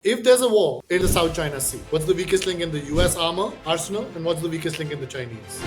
If there's a war in the South China Sea, what's the weakest link in the US armor arsenal and what's the weakest link in the Chinese?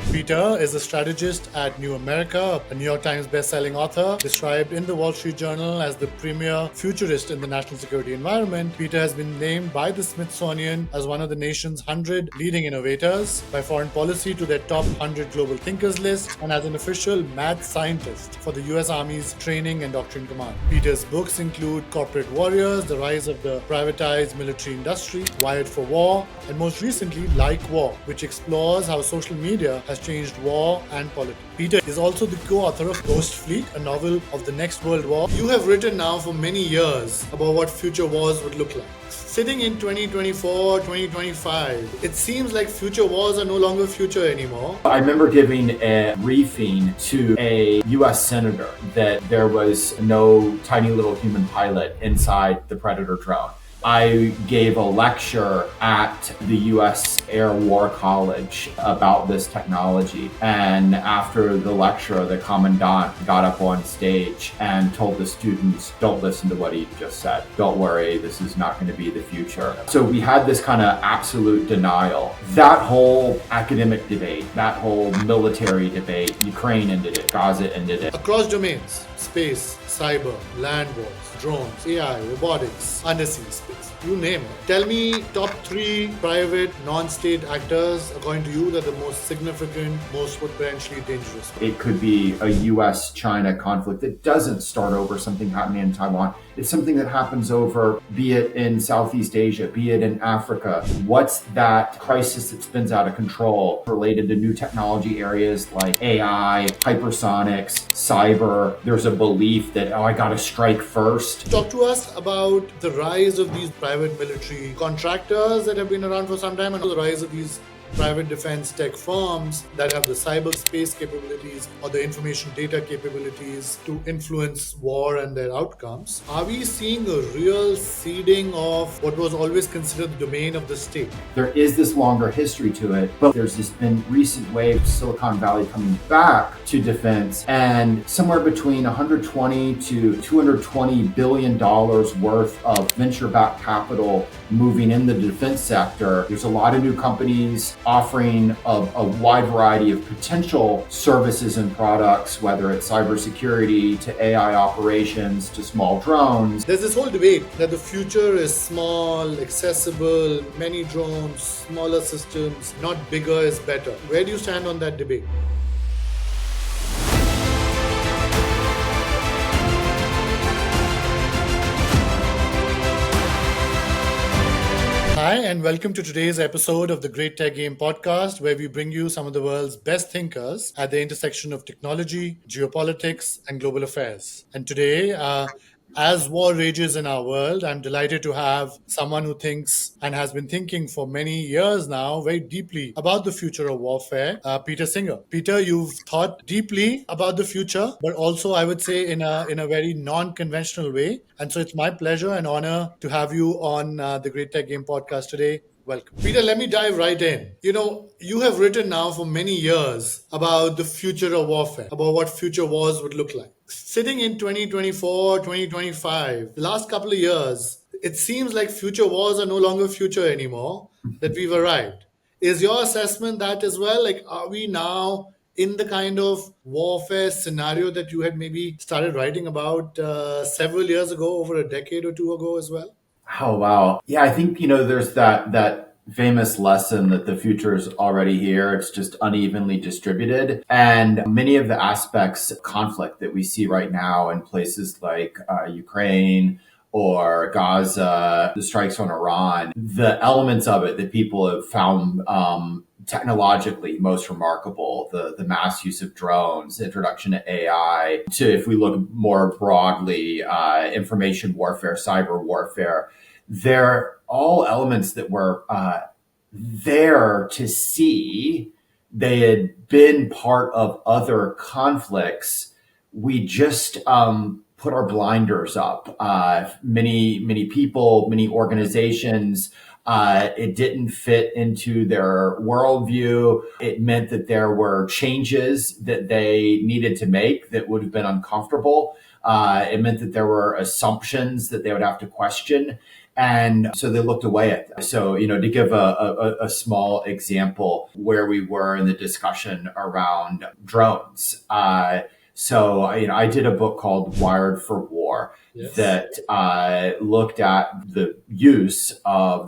Peter is a strategist at New America, a New York Times bestselling author, described in the Wall Street Journal as the premier futurist in the national security environment. Peter has been named by the Smithsonian as one of the nation's 100 leading innovators, by Foreign Policy to their top 100 global thinkers list, and as an official mad scientist for the US Army's Training and Doctrine Command. Peter's books include Corporate Warriors, The Rise of the Privatized Military Industry, Wired for War, and most recently, Like War, which explores how social media has changed war and politics. Peter is also the co-author of Ghost Fleet, a novel of the next world war. You have written now for many years about what future wars would look like. Sitting in 2024, 2025, it seems like future wars are no longer future anymore. I remember giving a briefing to a US senator that there was no tiny little human pilot inside the Predator drone. I gave a lecture at the US Air War College about this technology. And after the lecture, the commandant got up on stage and told the students, don't listen to what he just said. Don't worry, this is not going to be the future. So we had this kind of absolute denial. That whole academic debate, that whole military debate, Ukraine ended it, Gaza ended it. Across domains, space, cyber, land wars, drones, AI, robotics, undersea space, you name it. Tell me top 3 private non-state actors, according to you, that are the most significant, most potentially dangerous. It could be a US-China conflict that doesn't start over something happening in Taiwan. It's something that happens over, be it in Southeast Asia, be it in Africa. What's that crisis that spins out of control related to new technology areas like AI, hypersonics, cyber? There's a belief that, I got to strike first. Talk to us about the rise of these private military contractors that have been around for some time, and the rise of these private defense tech firms that have the cyberspace capabilities or the information data capabilities to influence war and their outcomes. Are we seeing a real seeding of what was always considered the domain of the state? There is this longer history to it, but there's this been recent wave of Silicon Valley coming back to defense, and somewhere between 120 to $220 billion worth of venture-backed capital moving in the defense sector. There's a lot of new companies offering a wide variety of potential services and products, whether it's cybersecurity to AI operations to small drones. There's this whole debate that the future is small, accessible, many drones, smaller systems, not bigger is better. Where do you stand on that debate? Hi, and welcome to today's episode of the Great Tech Game podcast, where we bring you some of the world's best thinkers at the intersection of technology, geopolitics, and global affairs. And today, as war rages in our world, I'm delighted to have someone who thinks and has been thinking for many years now very deeply about the future of warfare, Peter Singer. Peter, you've thought deeply about the future, but also I would say in a very non-conventional way. And so it's my pleasure and honor to have you on the Great Tech Game podcast today. Welcome. Peter, let me dive right in. You have written now for many years about the future of warfare, about what future wars would look like. Sitting in 2024, 2025, the last couple of years, it seems like future wars are no longer future anymore, that we've arrived. Is your assessment that as well? Like, are we now in the kind of warfare scenario that you had maybe started writing about several years ago, over a decade or two ago as well? Oh, wow. Yeah, I think, there's that famous lesson that the future is already here. It's just unevenly distributed. And many of the aspects of conflict that we see right now in places like Ukraine or Gaza, the strikes on Iran, the elements of it that people have found technologically most remarkable, the mass use of drones, introduction of AI, to, if we look more broadly, information warfare, cyber warfare, they're all elements that were there to see. They had been part of other conflicts. We just put our blinders up. Many people, many organizations, it didn't fit into their worldview. It meant that there were changes that they needed to make that would have been uncomfortable. It meant that there were assumptions that they would have to question. And so they looked away at them. So, to give a small example where we were in the discussion around drones. I did a book called Wired for War Yes. that looked at the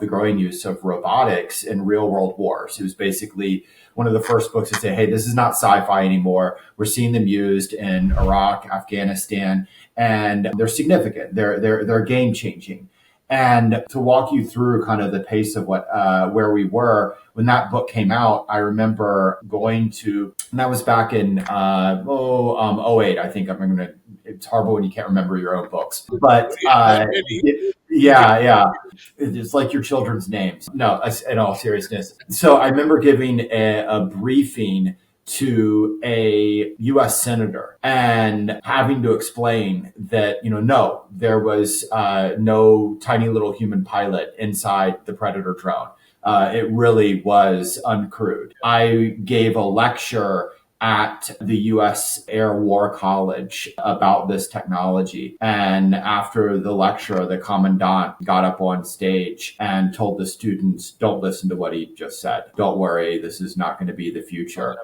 growing use of robotics in real world wars. It was basically one of the first books to say, hey, this is not sci-fi anymore. We're seeing them used in Iraq, Afghanistan, and they're significant. They're game changing. And to walk you through kind of the pace of where we were when that book came out, I remember going to, and that was back in '08. I think I'm going to. It's horrible when you can't remember your own books, but Not really. yeah. It's like your children's names. No, in all seriousness. So I remember giving a briefing to a US senator and having to explain that, no, there was no tiny little human pilot inside the Predator drone. It really was uncrewed. I gave a lecture at the US Air War College about this technology. And after the lecture, the commandant got up on stage and told the students, don't listen to what he just said. Don't worry, this is not going to be the future.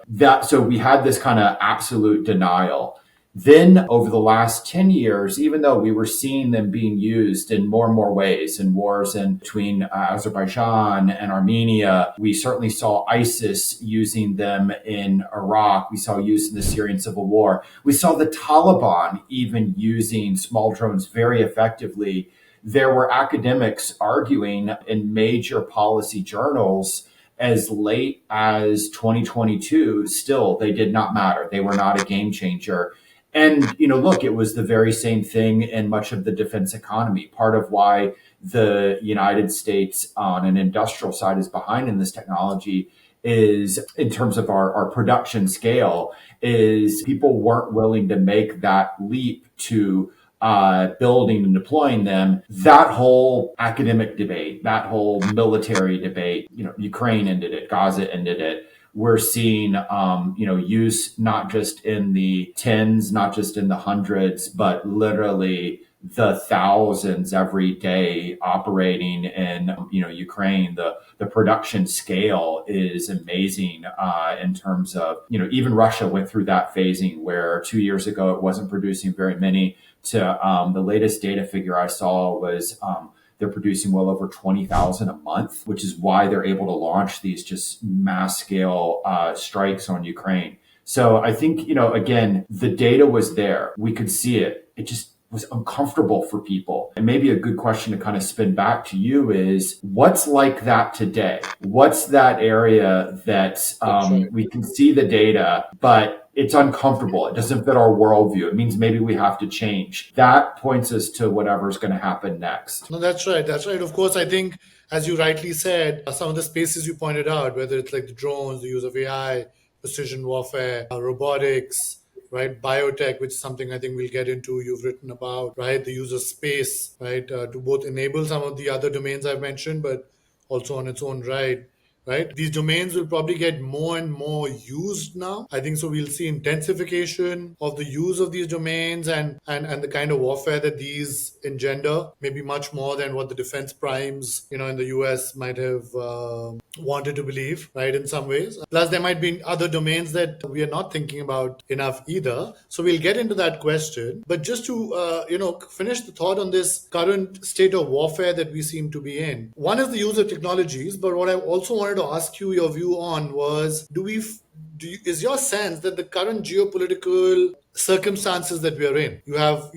So we had this kind of absolute denial. Then over the last 10 years, even though we were seeing them being used in more and more ways in wars between Azerbaijan and Armenia, we certainly saw ISIS using them in Iraq. We saw use in the Syrian civil war. We saw the Taliban even using small drones very effectively. There were academics arguing in major policy journals as late as 2022, still, they did not matter. They were not a game changer. And, look, it was the very same thing in much of the defense economy. Part of why the United States on an industrial side is behind in this technology is in terms of our production scale is people weren't willing to make that leap to building and deploying them. That whole academic debate, that whole military debate, Ukraine ended it, Gaza ended it. We're seeing, use not just in the tens, not just in the hundreds, but literally the thousands every day operating in, Ukraine. The production scale is amazing in terms of, even Russia went through that phasing where 2 years ago it wasn't producing very many. To the latest data figure I saw was they're producing well over 20,000 a month, which is why they're able to launch these just mass scale strikes on Ukraine. So I think, again, the data was there. We could see it. It just was uncomfortable for people. And maybe a good question to kind of spin back to you is what's like that today? What's that area that That's right. we can see the data, but it's uncomfortable. It doesn't fit our worldview. It means maybe we have to change. That points us to whatever's going to happen next. No, that's right. That's right. Of course, I think, as you rightly said, some of the spaces you pointed out, whether it's like the drones, the use of AI, precision warfare, robotics, right, biotech, which is something I think we'll get into, you've written about, right, the use of space, right, to both enable some of the other domains I've mentioned, but also on its own right? These domains will probably get more and more used now. I think so. We'll see intensification of the use of these domains and the kind of warfare that these engender, maybe much more than what the defense primes, in the US might have wanted to believe, right? In some ways. Plus, there might be other domains that we are not thinking about enough either. So we'll get into that question. But just to, finish the thought on this current state of warfare that we seem to be in. One is the use of technologies, but what I also wanted to ask you your view on was, is your sense that the current geopolitical circumstances that we are in, you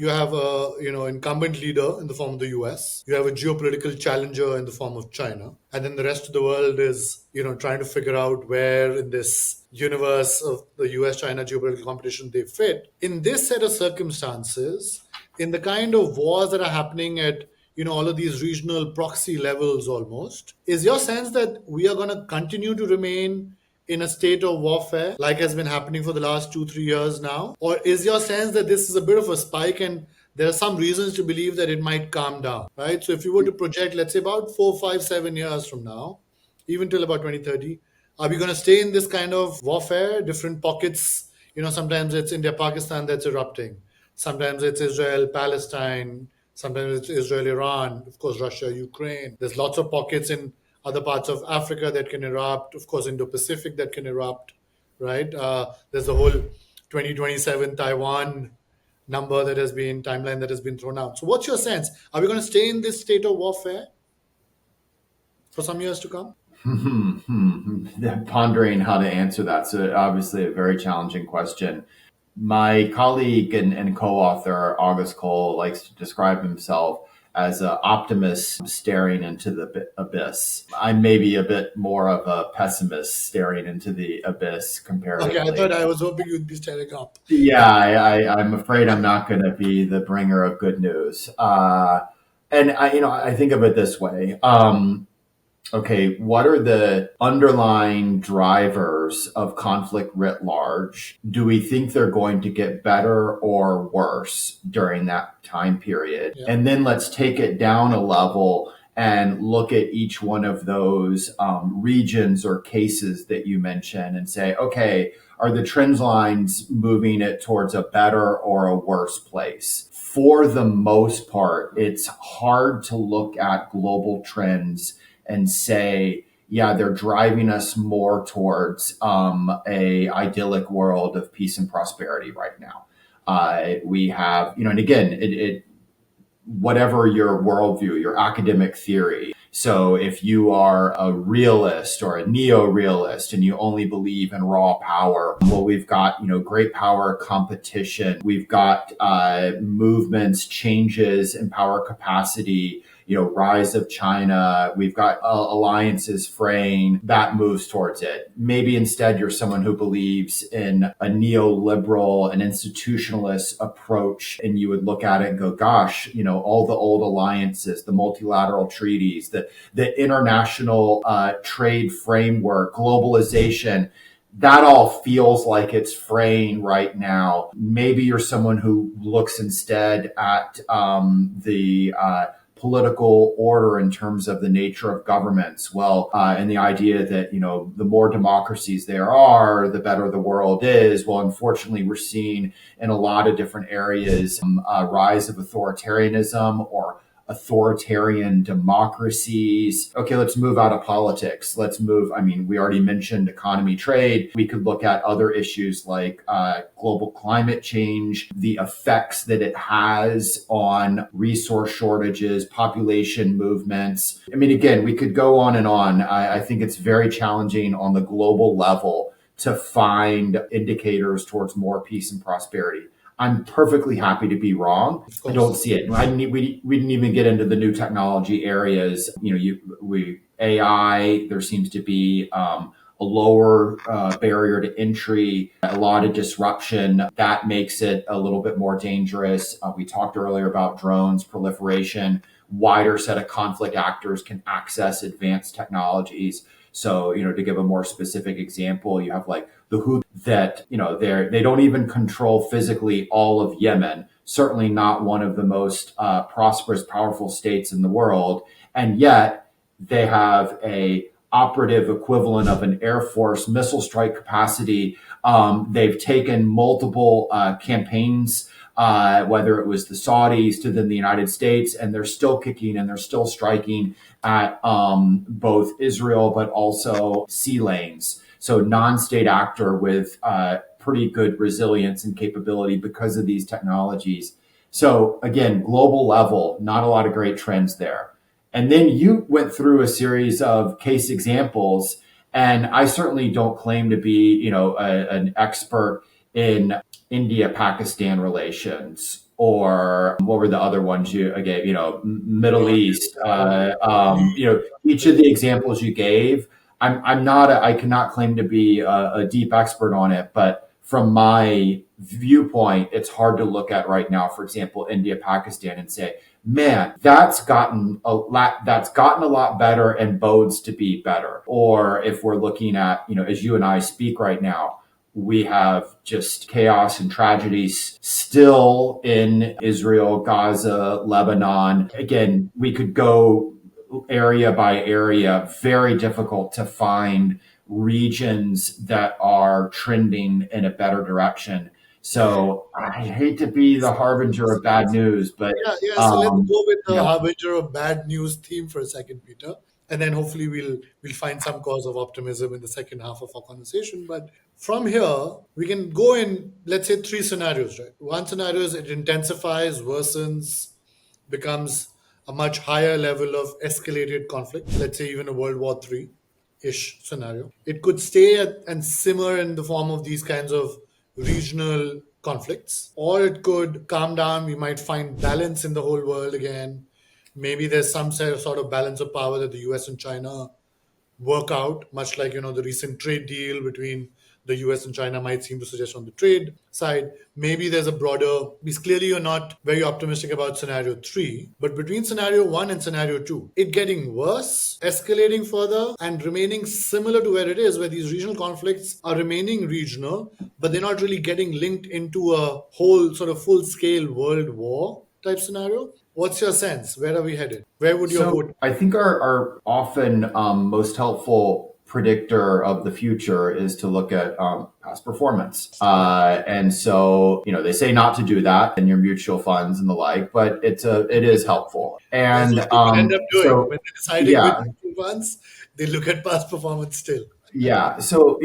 have a incumbent leader in the form of the US, you have a geopolitical challenger in the form of China, and then the rest of the world is trying to figure out where in this universe of the US China geopolitical competition they fit. In this set of circumstances, in the kind of wars that are happening at all of these regional proxy levels almost, is your sense that we are going to continue to remain in a state of warfare like has been happening for the last 2 3 years now, or is your sense that this is a bit of a spike and there are some reasons to believe that it might calm down, right? So if you were to project, let's say, about 4 5 7 years from now, even till about 2030, are we going to stay in this kind of warfare, different pockets? Sometimes it's India Pakistan that's erupting, Sometimes it's Israel, Palestine. Sometimes it's Israel, Iran. Of course, Russia, Ukraine. There's lots of pockets in other parts of Africa that can erupt. Of course, Indo-Pacific that can erupt. Right? There's the whole 2027 Taiwan number that has been timeline that has been thrown out. So, what's your sense? Are we going to stay in this state of warfare for some years to come? Pondering how to answer that. So, obviously, a very challenging question. My colleague and co-author August Cole likes to describe himself as an optimist staring into the abyss. I'm maybe a bit more of a pessimist staring into the abyss Okay, comparatively. I was hoping you'd be staring up. Yeah, I'm afraid I'm not going to be the bringer of good news. And I think of it this way. Okay, what are the underlying drivers of conflict writ large? Do we think they're going to get better or worse during that time period? Yeah. And then let's take it down a level and look at each one of those regions or cases that you mentioned and say, okay, are the trend lines moving it towards a better or a worse place? For the most part, it's hard to look at global trends and say, yeah, they're driving us more towards a idyllic world of peace and prosperity right now. We have, and again, it whatever your worldview, your academic theory. So if you are a realist or a neo-realist and you only believe in raw power, well, we've got, great power competition. We've got movements, changes in power capacity, rise of China. We've got alliances fraying that moves towards it. Maybe instead you're someone who believes in a neoliberal, an institutionalist approach, and you would look at it and go, gosh, all the old alliances, the multilateral treaties, the international trade framework, globalization, that all feels like it's fraying right now. Maybe you're someone who looks instead at the political order in terms of the nature of governments. Well, and the idea that, the more democracies there are, the better the world is. Well, unfortunately, we're seeing in a lot of different areas a rise of authoritarianism or authoritarian democracies. Okay, let's move out of politics. We already mentioned economy, trade. We could look at other issues like global climate change, the effects that it has on resource shortages, population movements. Again, we could go on and on. I think it's very challenging on the global level to find indicators towards more peace and prosperity. I'm perfectly happy to be wrong. Of I don't course. see it. We didn't even get into the new technology areas. AI. There seems to be a lower barrier to entry, a lot of disruption. That makes it a little bit more dangerous. We talked earlier about drones proliferation. Wider set of conflict actors can access advanced technologies. So, to give a more specific example, you have like the Houthis that, they don't even control physically all of Yemen, certainly not one of the most prosperous, powerful states in the world. And yet they have a operative equivalent of an Air Force missile strike capacity. They've taken multiple campaigns, whether it was the Saudis to then the United States, and they're still kicking and they're still striking at both Israel, but also sea lanes. So non-state actor with pretty good resilience and capability because of these technologies. So again, global level, not a lot of great trends there. And then you went through a series of case examples, and I certainly don't claim to be, an expert in India-Pakistan relations, or what were the other ones you gave? Middle East. Each of the examples you gave, I'm not. I cannot claim to be a deep expert on it, but from my viewpoint, it's hard to look at right now. For example, India, Pakistan, and say, man, that's gotten a lot better and bodes to be better. Or if we're looking at, as you and I speak right now, we have just chaos and tragedies still in Israel, Gaza, Lebanon. Again, we could go area by area, very difficult to find regions that are trending in a better direction. So I hate to be the harbinger of bad news, but Yeah. So let's go with the yeah. harbinger of bad news theme for a second, Peter, and then hopefully we'll find some cause of optimism in the second half of our conversation. But from here, we can go in, let's say, three scenarios, right? One scenario is it intensifies, worsens, becomes a much higher level of escalated conflict. Let's say even a World War III ish scenario. It could stay and simmer in the form of these kinds of regional conflicts, or it could calm down. We might find balance in the whole world again. Maybe there's some sort of balance of power that the US and China work out, much like the recent trade deal between the US and China might seem to suggest on the trade side. Maybe there's a broader, because clearly you're not very optimistic about scenario three, but between scenario one and scenario two, it getting worse, escalating further, and remaining similar to where it is, where these regional conflicts are remaining regional, but they're not really getting linked into a whole sort of full scale world war type scenario. What's your sense? Where are we headed? Where would your So vote? I think our often most helpful predictor of the future is to look at past performance. Right. And so, they say not to do that in your mutual funds and the like, but it is helpful. That's And what people end up doing so, when they're deciding which yeah, mutual funds. They look at past performance still. yeah. So,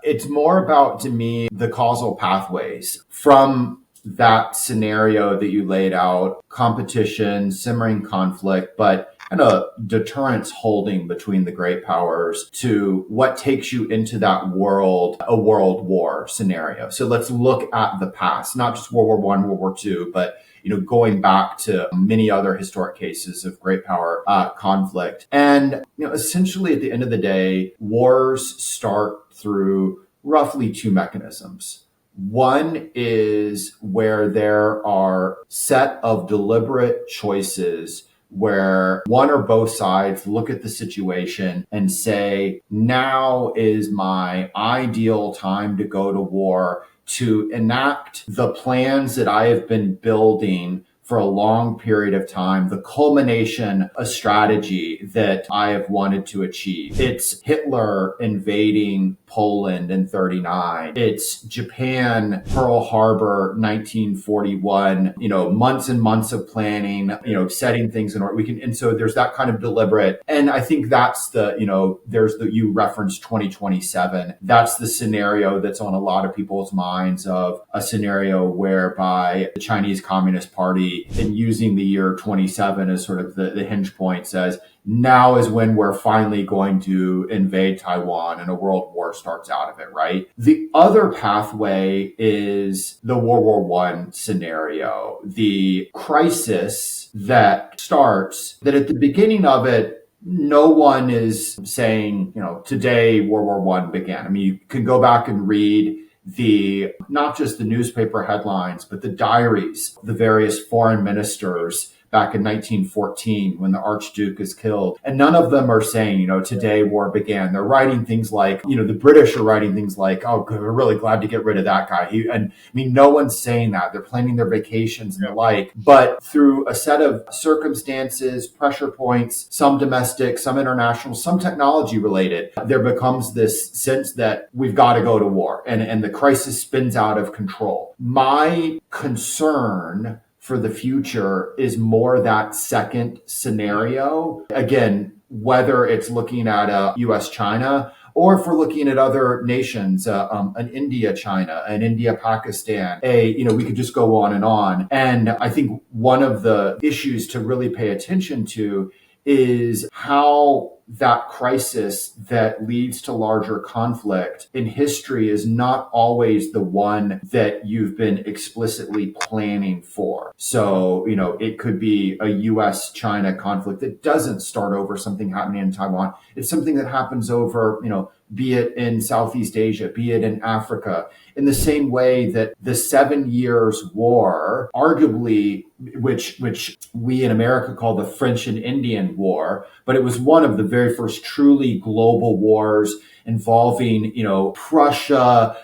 it's more about, to me, the causal pathways from that scenario that you laid out, competition, simmering conflict, but kind of deterrence holding between the great powers to what takes you into that world, a world war scenario. So let's look at the past, not just World War One, World War Two, but going back to many other historic cases of great power conflict. And, essentially at the end of the day, wars start through roughly two mechanisms. One is where there are set of deliberate choices where one or both sides look at the situation and say, now is my ideal time to go to war, to enact the plans that I have been building for a long period of time, the culmination, a strategy that I have wanted to achieve. It's Hitler invading Poland in 39. It's Japan, Pearl Harbor, 1941, months and months of planning, setting things in order. And so there's that kind of deliberate. And I think that's you referenced 2027. That's the scenario that's on a lot of people's minds, of a scenario whereby the Chinese Communist Party, in using the year 27 as sort of the hinge point, says, now is when we're finally going to invade Taiwan and a world war starts out of it, right? The other pathway is the World War One scenario, the crisis that starts, that at the beginning of it, no one is saying, today World War One began. I mean, you can go back and read not just the newspaper headlines, but the diaries, the various foreign ministers back in 1914 when the Archduke is killed. And none of them are saying, today war began. They're writing things like, the British are writing things like, oh, we're really glad to get rid of that guy. No one's saying that. They're planning their vacations and the like. But through a set of circumstances, pressure points, some domestic, some international, some technology related, there becomes this sense that we've got to go to war, and the crisis spins out of control. My concern for the future is more that second scenario. Again, whether it's looking at US China, or if we're looking at other nations, an India China, an India Pakistan, we could just go on. And I think one of the issues to really pay attention to is how that crisis that leads to larger conflict in history is not always the one that you've been explicitly planning for. So, it could be a US China conflict that doesn't start over something happening in Taiwan. It's something that happens over, be it in Southeast Asia, be it in Africa, in the same way that the 7 Years' War, arguably, which we in America call the French and Indian War, but it was one of the very first truly global wars involving, Prussia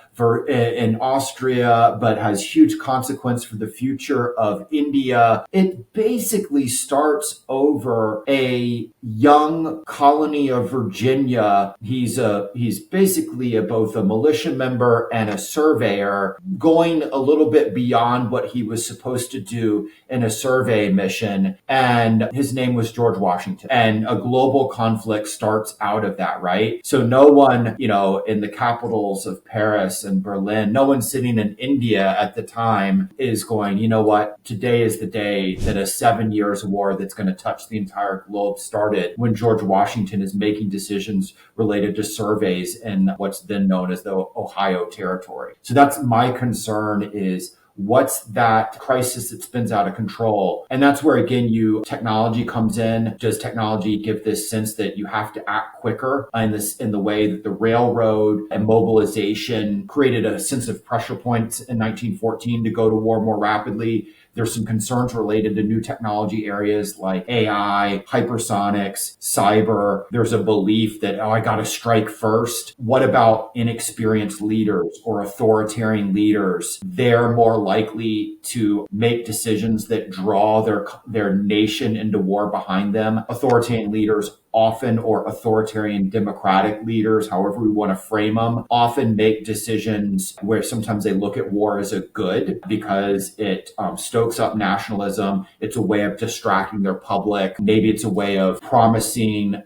in Austria, but has huge consequence for the future of India. It basically starts over a young colony of Virginia. He's basically both a militia member and a surveyor, going a little bit beyond what he was supposed to do in a survey mission. And his name was George Washington. And a global conflict starts out of that, right? So no one, in the capitals of Paris and Berlin, no one sitting in India at the time is going, you know what, today is the day that a 7 years war that's going to touch the entire globe started, when George Washington is making decisions related to surveys in what's then known as the Ohio Territory. So that's my concern, is what's that crisis that spins out of control? And that's where, again, technology comes in. Does technology give this sense that you have to act quicker in the way that the railroad and mobilization created a sense of pressure points in 1914 to go to war more rapidly? There's some concerns related to new technology areas like AI, hypersonics, cyber. There's a belief that, I got to strike first. What about inexperienced leaders or authoritarian leaders? They're more likely to make decisions that draw their nation into war behind them. Authoritarian leaders often, or authoritarian democratic leaders, however we want to frame them, often make decisions where sometimes they look at war as a good because it stokes up nationalism. It's a way of distracting their public. Maybe it's a way of achieving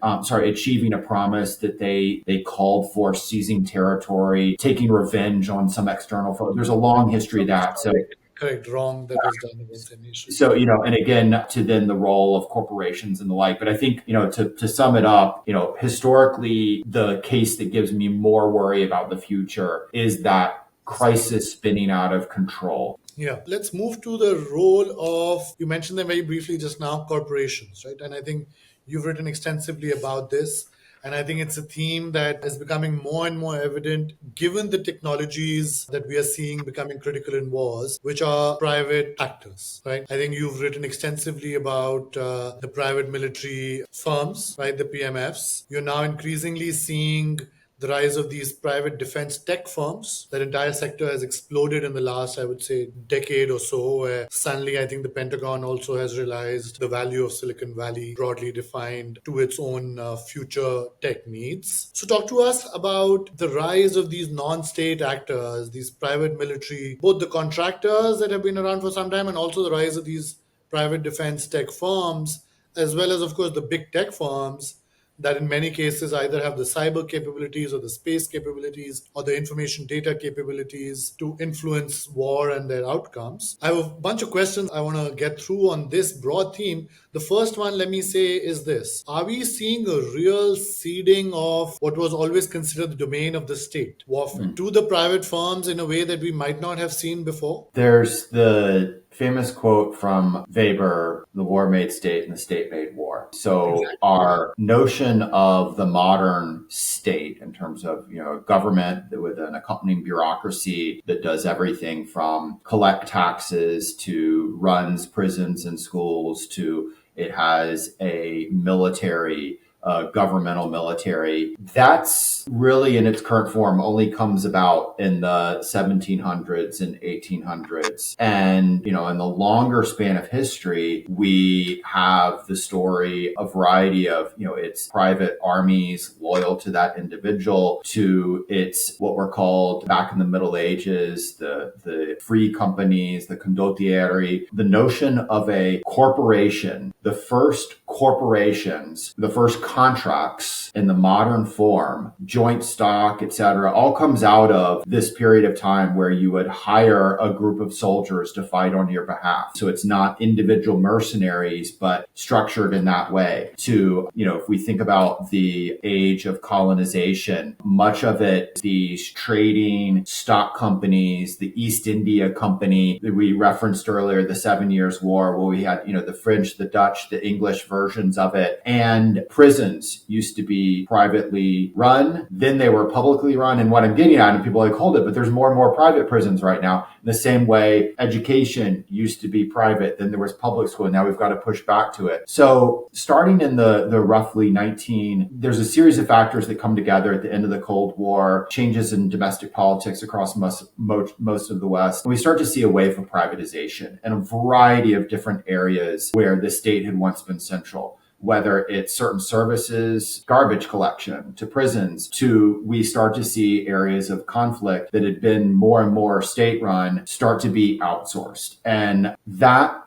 a promise that they called for, seizing territory, taking revenge on some external foe. There's a long history of that. So Correct, wrong that was done against a nation. so, and again, to then the role of corporations and the like. But I think, to sum it up, historically, the case that gives me more worry about the future is that crisis spinning out of control. Yeah, let's move to the role of, you mentioned them very briefly just now, corporations, right? And I think you've written extensively about this. And I think it's a theme that is becoming more and more evident given the technologies that we are seeing becoming critical in wars, which are private actors, right? I think you've written extensively about the private military firms, right? The PMFs. You're now increasingly seeing the rise of these private defense tech firms. That entire sector has exploded in the last, I would say, decade or so, where suddenly I think the Pentagon also has realized the value of Silicon Valley, broadly defined to its own future tech needs. So talk to us about the rise of these non-state actors, these private military, both the contractors that have been around for some time and also the rise of these private defense tech firms, as well as, of course, the big tech firms that in many cases either have the cyber capabilities or the space capabilities or the information data capabilities to influence war and their outcomes. I have a bunch of questions I want to get through on this broad theme. The first one, let me say, is this. Are we seeing a real ceding of what was always considered the domain of the state, warfare, to the private firms in a way that we might not have seen before? There's the famous quote from Weber, the war made state and the state made war. So exactly. Our notion of the modern state in terms of, government with an accompanying bureaucracy that does everything from collect taxes to runs prisons and schools to it has a military, governmental military. That's really in its current form only comes about in the 1700s and 1800s. And, in the longer span of history, we have the story, a variety of, it's private armies loyal to that individual, to it's what were called back in the Middle Ages, the free companies, the condottieri, the notion of a corporation, the first corporations, the first contracts in the modern form, joint stock, etc., all comes out of this period of time where you would hire a group of soldiers to fight on your behalf. So it's not individual mercenaries, but structured in that way. To, if we think about the age of colonization, much of it, these trading stock companies, the East India Company that we referenced earlier, the 7 Years' War, where we had, the French, the Dutch, the English versions of it. And prisons used to be privately run, then they were publicly run. And what I'm getting at, and people are like, hold it, but there's more and more private prisons right now. In the same way, education used to be private, then there was public school, and now we've got to push back to it. So starting in the roughly there's a series of factors that come together at the end of the Cold War, changes in domestic politics across most of the West. And we start to see a wave of privatization in a variety of different areas where the state had once been central. Whether it's certain services, garbage collection, to prisons, to we start to see areas of conflict that had been more and more state run start to be outsourced. And that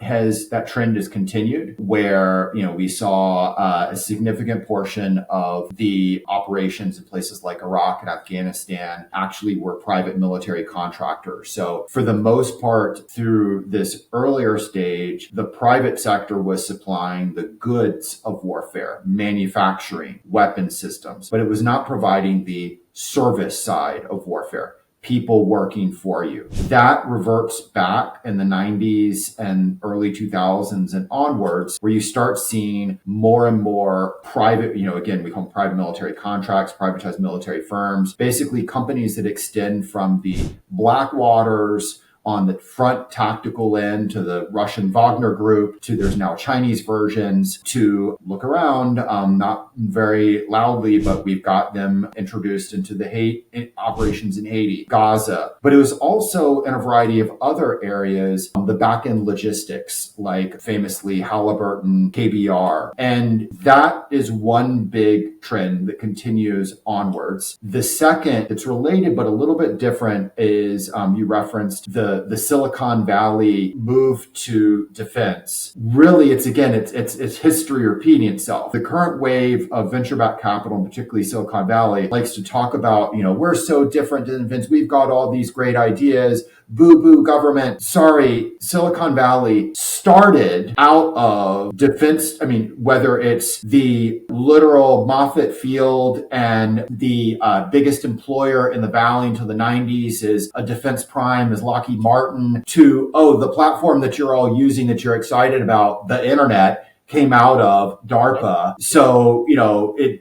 trend has continued where, we saw a significant portion of the operations in places like Iraq and Afghanistan actually were private military contractors. So for the most part, through this earlier stage, the private sector was supplying the goods of warfare, manufacturing, weapon systems, but it was not providing the service side of warfare, people working for you. That reverts back in the 90s and early 2000s and onwards, where you start seeing more and more private, again, we call them private military contracts, privatized military firms, basically companies that extend from the Blackwaters on the front tactical end to the Russian Wagner group to there's now Chinese versions to look around, not very loudly, but we've got them introduced into the operations in Haiti, Gaza. But it was also in a variety of other areas, the back end logistics, like famously Halliburton, KBR. And that is one big trend that continues onwards. The second, it's related but a little bit different, is you referenced the Silicon Valley move to defense. Really, it's history repeating itself. The current wave of venture-backed capital, and particularly Silicon Valley, likes to talk about, we're so different than defense. We've got all these great ideas. Boo-boo government. Sorry, Silicon Valley started out of defense. Whether it's the literal Moffett Field and the biggest employer in the Valley until the 90s is a defense prime, is Lockheed Martin, to, the platform that you're all using that you're excited about, the internet, came out of DARPA. So,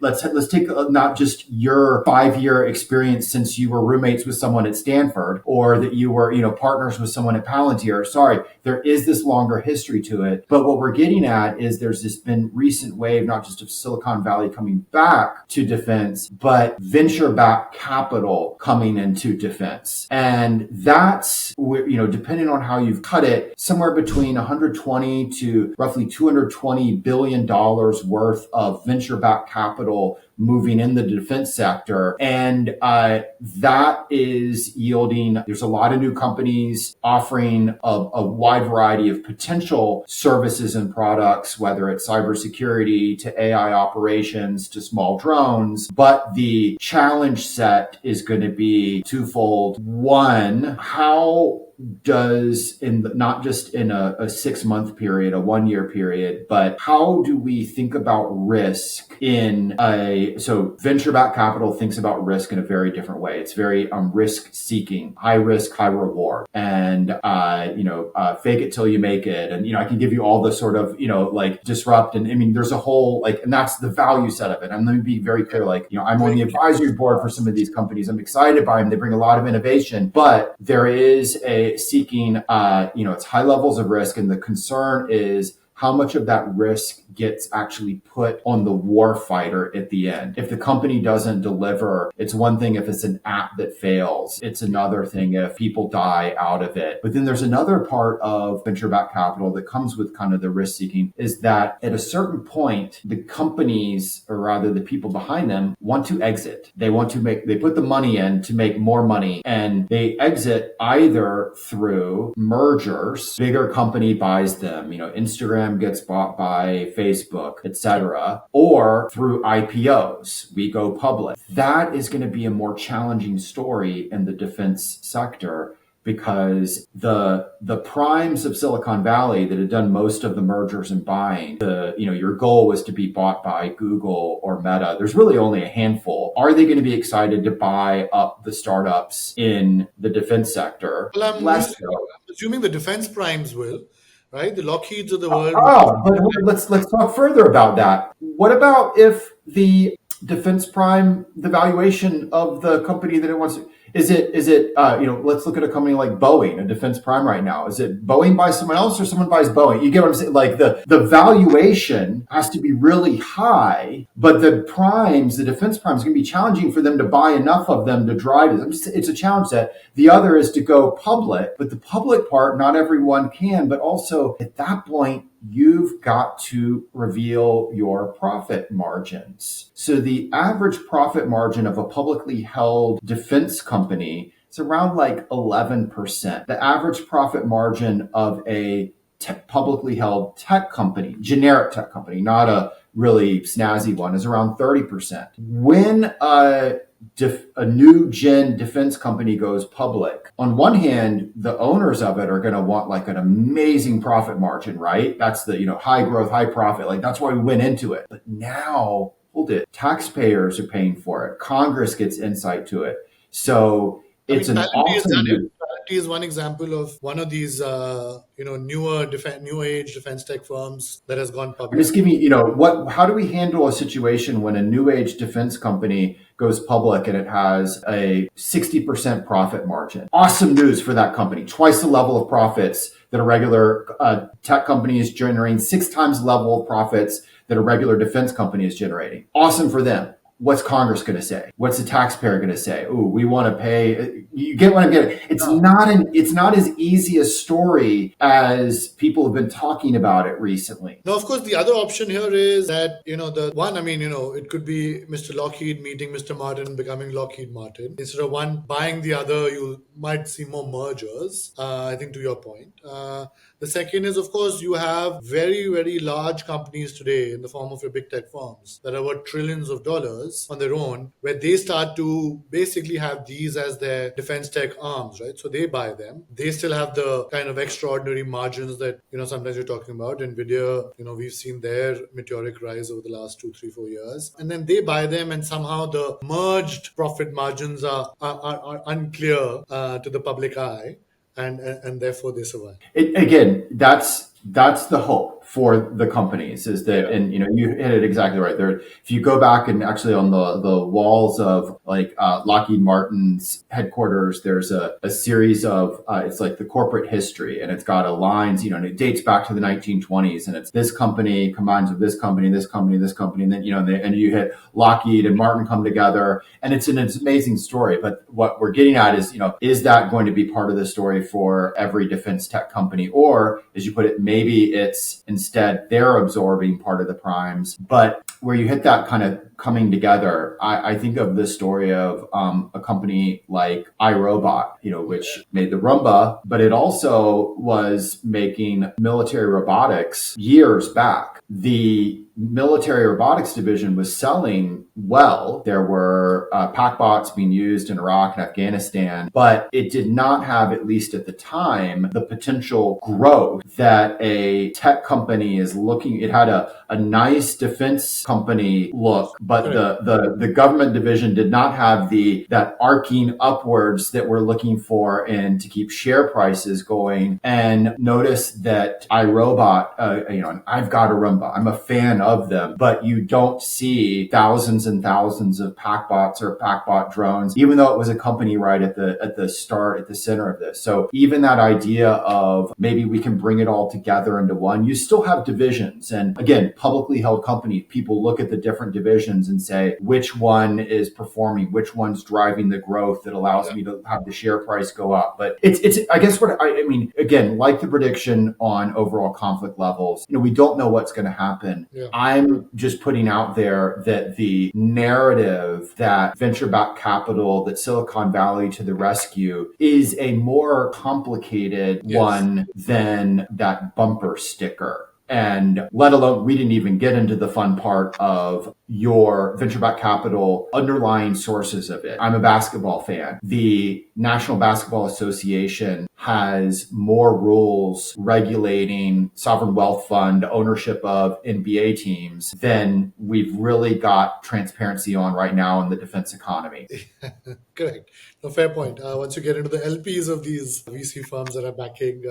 let's take not just your 5-year experience since you were roommates with someone at Stanford or that you were, partners with someone at Palantir. Sorry, there is this longer history to it. But what we're getting at is there's this been recent wave, not just of Silicon Valley coming back to defense, but venture-backed capital coming into defense. And that's, depending on how you've cut it, somewhere between 120 to roughly 220 billion dollars worth of venture-backed capital moving in the defense sector. And that is yielding, there's a lot of new companies offering a wide variety of potential services and products, whether it's cybersecurity to AI operations to small drones. But the challenge set is going to be twofold. One, how does not just in a 6-month period, a 1-year period, but how do we think about risk so venture-backed capital thinks about risk in a very different way. It's very risk-seeking, high risk, high reward, and fake it till you make it. And I can give you all the sort of disrupt, and there's a whole and that's the value set of it. And let me be very clear, I'm on the advisory board for some of these companies. I'm excited by them. They bring a lot of innovation, but there is a seeking, it's high levels of risk, and the concern is how much of that risk gets actually put on the war fighter at the end. If the company doesn't deliver, it's one thing if it's an app that fails. It's another thing if people die out of it. But then there's another part of venture-backed capital that comes with kind of the risk seeking, is that at a certain point, the companies, or rather the people behind them, want to exit. They put the money in to make more money, and they exit either through mergers. Bigger company buys them, Instagram gets bought by Facebook, etc., or through IPOs. We go public. That is going to be a more challenging story in the defense sector, because the primes of Silicon Valley that had done most of the mergers and buying, your goal was to be bought by Google or Meta. There's really only a handful. Are they going to be excited to buy up the startups in the defense sector? Well, Less so. I'm assuming the defense primes will. right? The Lockheeds of the world would be Oh, but let's talk further about that. What about if the defense prime, the valuation of the company that it wants, let's look at a company like Boeing, a defense prime right now. Is it Boeing buys someone else or someone buys Boeing? You get what I'm saying? Like the valuation has to be really high, but the primes, the defense primes, going to be challenging for them to buy enough of them to drive it. It's a challenge set. The other is to go public, but the public part, not everyone can. But also at that point, you've got to reveal your profit margins. So the average profit margin of a publicly held defense company is around like 11%. The average profit margin of a publicly held tech company, generic tech company, not a really snazzy one, is around 30%. When a new gen defense company goes public, on one hand, the owners of it are going to want like an amazing profit margin, right? That's the, high growth, high profit. Like that's why we went into it. But now, hold it, taxpayers are paying for it. Congress gets insight to it. So I it's mean, an Palantir has awesome done it. move. Palantir is one example of one of these, new age defense tech firms that has gone I'm public. just giving how do we handle a situation when a new age defense company goes public and it has a 60% profit margin? Awesome news for that company. Twice the level of profits that a regular tech company is generating, 6 times the level of profits that a regular defense company is generating. Awesome for them. What's Congress going to say? What's the taxpayer going to say? Ooh, we want to pay. You get what I'm getting. It's not as easy a story as people have been talking about it recently. Now, of course, the other option here is that, the one, it could be Mr. Lockheed meeting Mr. Martin, becoming Lockheed Martin. Instead of one buying the other, you might see more mergers, I think, to your point. The second is, of course, you have very, very large companies today in the form of your big tech firms that are worth trillions of dollars on their own, where they start to basically have these as their defense tech arms, right? So they buy them. They still have the kind of extraordinary margins that, sometimes you're talking about. NVIDIA, we've seen their meteoric rise over the last 2, 3, 4 years. And then they buy them, and somehow the merged profit margins are unclear to the public eye. And therefore they survive. Again, that's the hope for the companies is that, Yeah. and you hit it exactly right there. If you go back and actually on the walls of like Lockheed Martin's headquarters, there's a series of it's like the corporate history, and it's got a lines, and it dates back to the 1920s, and it's this company combines with this company, this company, this company, and then and you hit Lockheed and Martin come together, and it's an amazing story. But what we're getting at is that going to be part of the story for every defense tech company, or as you put it, maybe it's instead they're absorbing part of the primes. But where you hit that kind of coming together, I think of the story of a company like iRobot, which made the Roomba, but it also was making military robotics years back. The military robotics division was selling well. There were PackBots being used in Iraq and Afghanistan, but it did not have, at least at the time, the potential growth that a tech company is looking. It had a nice defense company look, but the government division did not have that arcing upwards that we're looking for and to keep share prices going. And notice that iRobot, and I've got a Roomba. I'm a fan of them, but you don't see thousands and thousands of PackBots or PackBot drones, even though it was a company right at the start, at the center of this. So even that idea of maybe we can bring it all together into one, you still have divisions. And again, publicly held companies, people look at the different divisions and say, which one is performing, which one's driving the growth that allows me to have the share price go up. But it's I guess what I mean, again, like the prediction on overall conflict levels, we don't know what's going to happen. Yeah. I'm just putting out there that the narrative that venture-backed capital, that Silicon Valley to the rescue, is a more complicated one than that bumper sticker. And let alone, we didn't even get into the fun part of your venture back capital underlying sources of it. I'm a basketball fan. The National Basketball Association has more rules regulating sovereign wealth fund ownership of NBA teams than we've really got transparency on right now in the defense economy. Correct. No, fair point. Once you get into the LPs of these VC firms that are backing,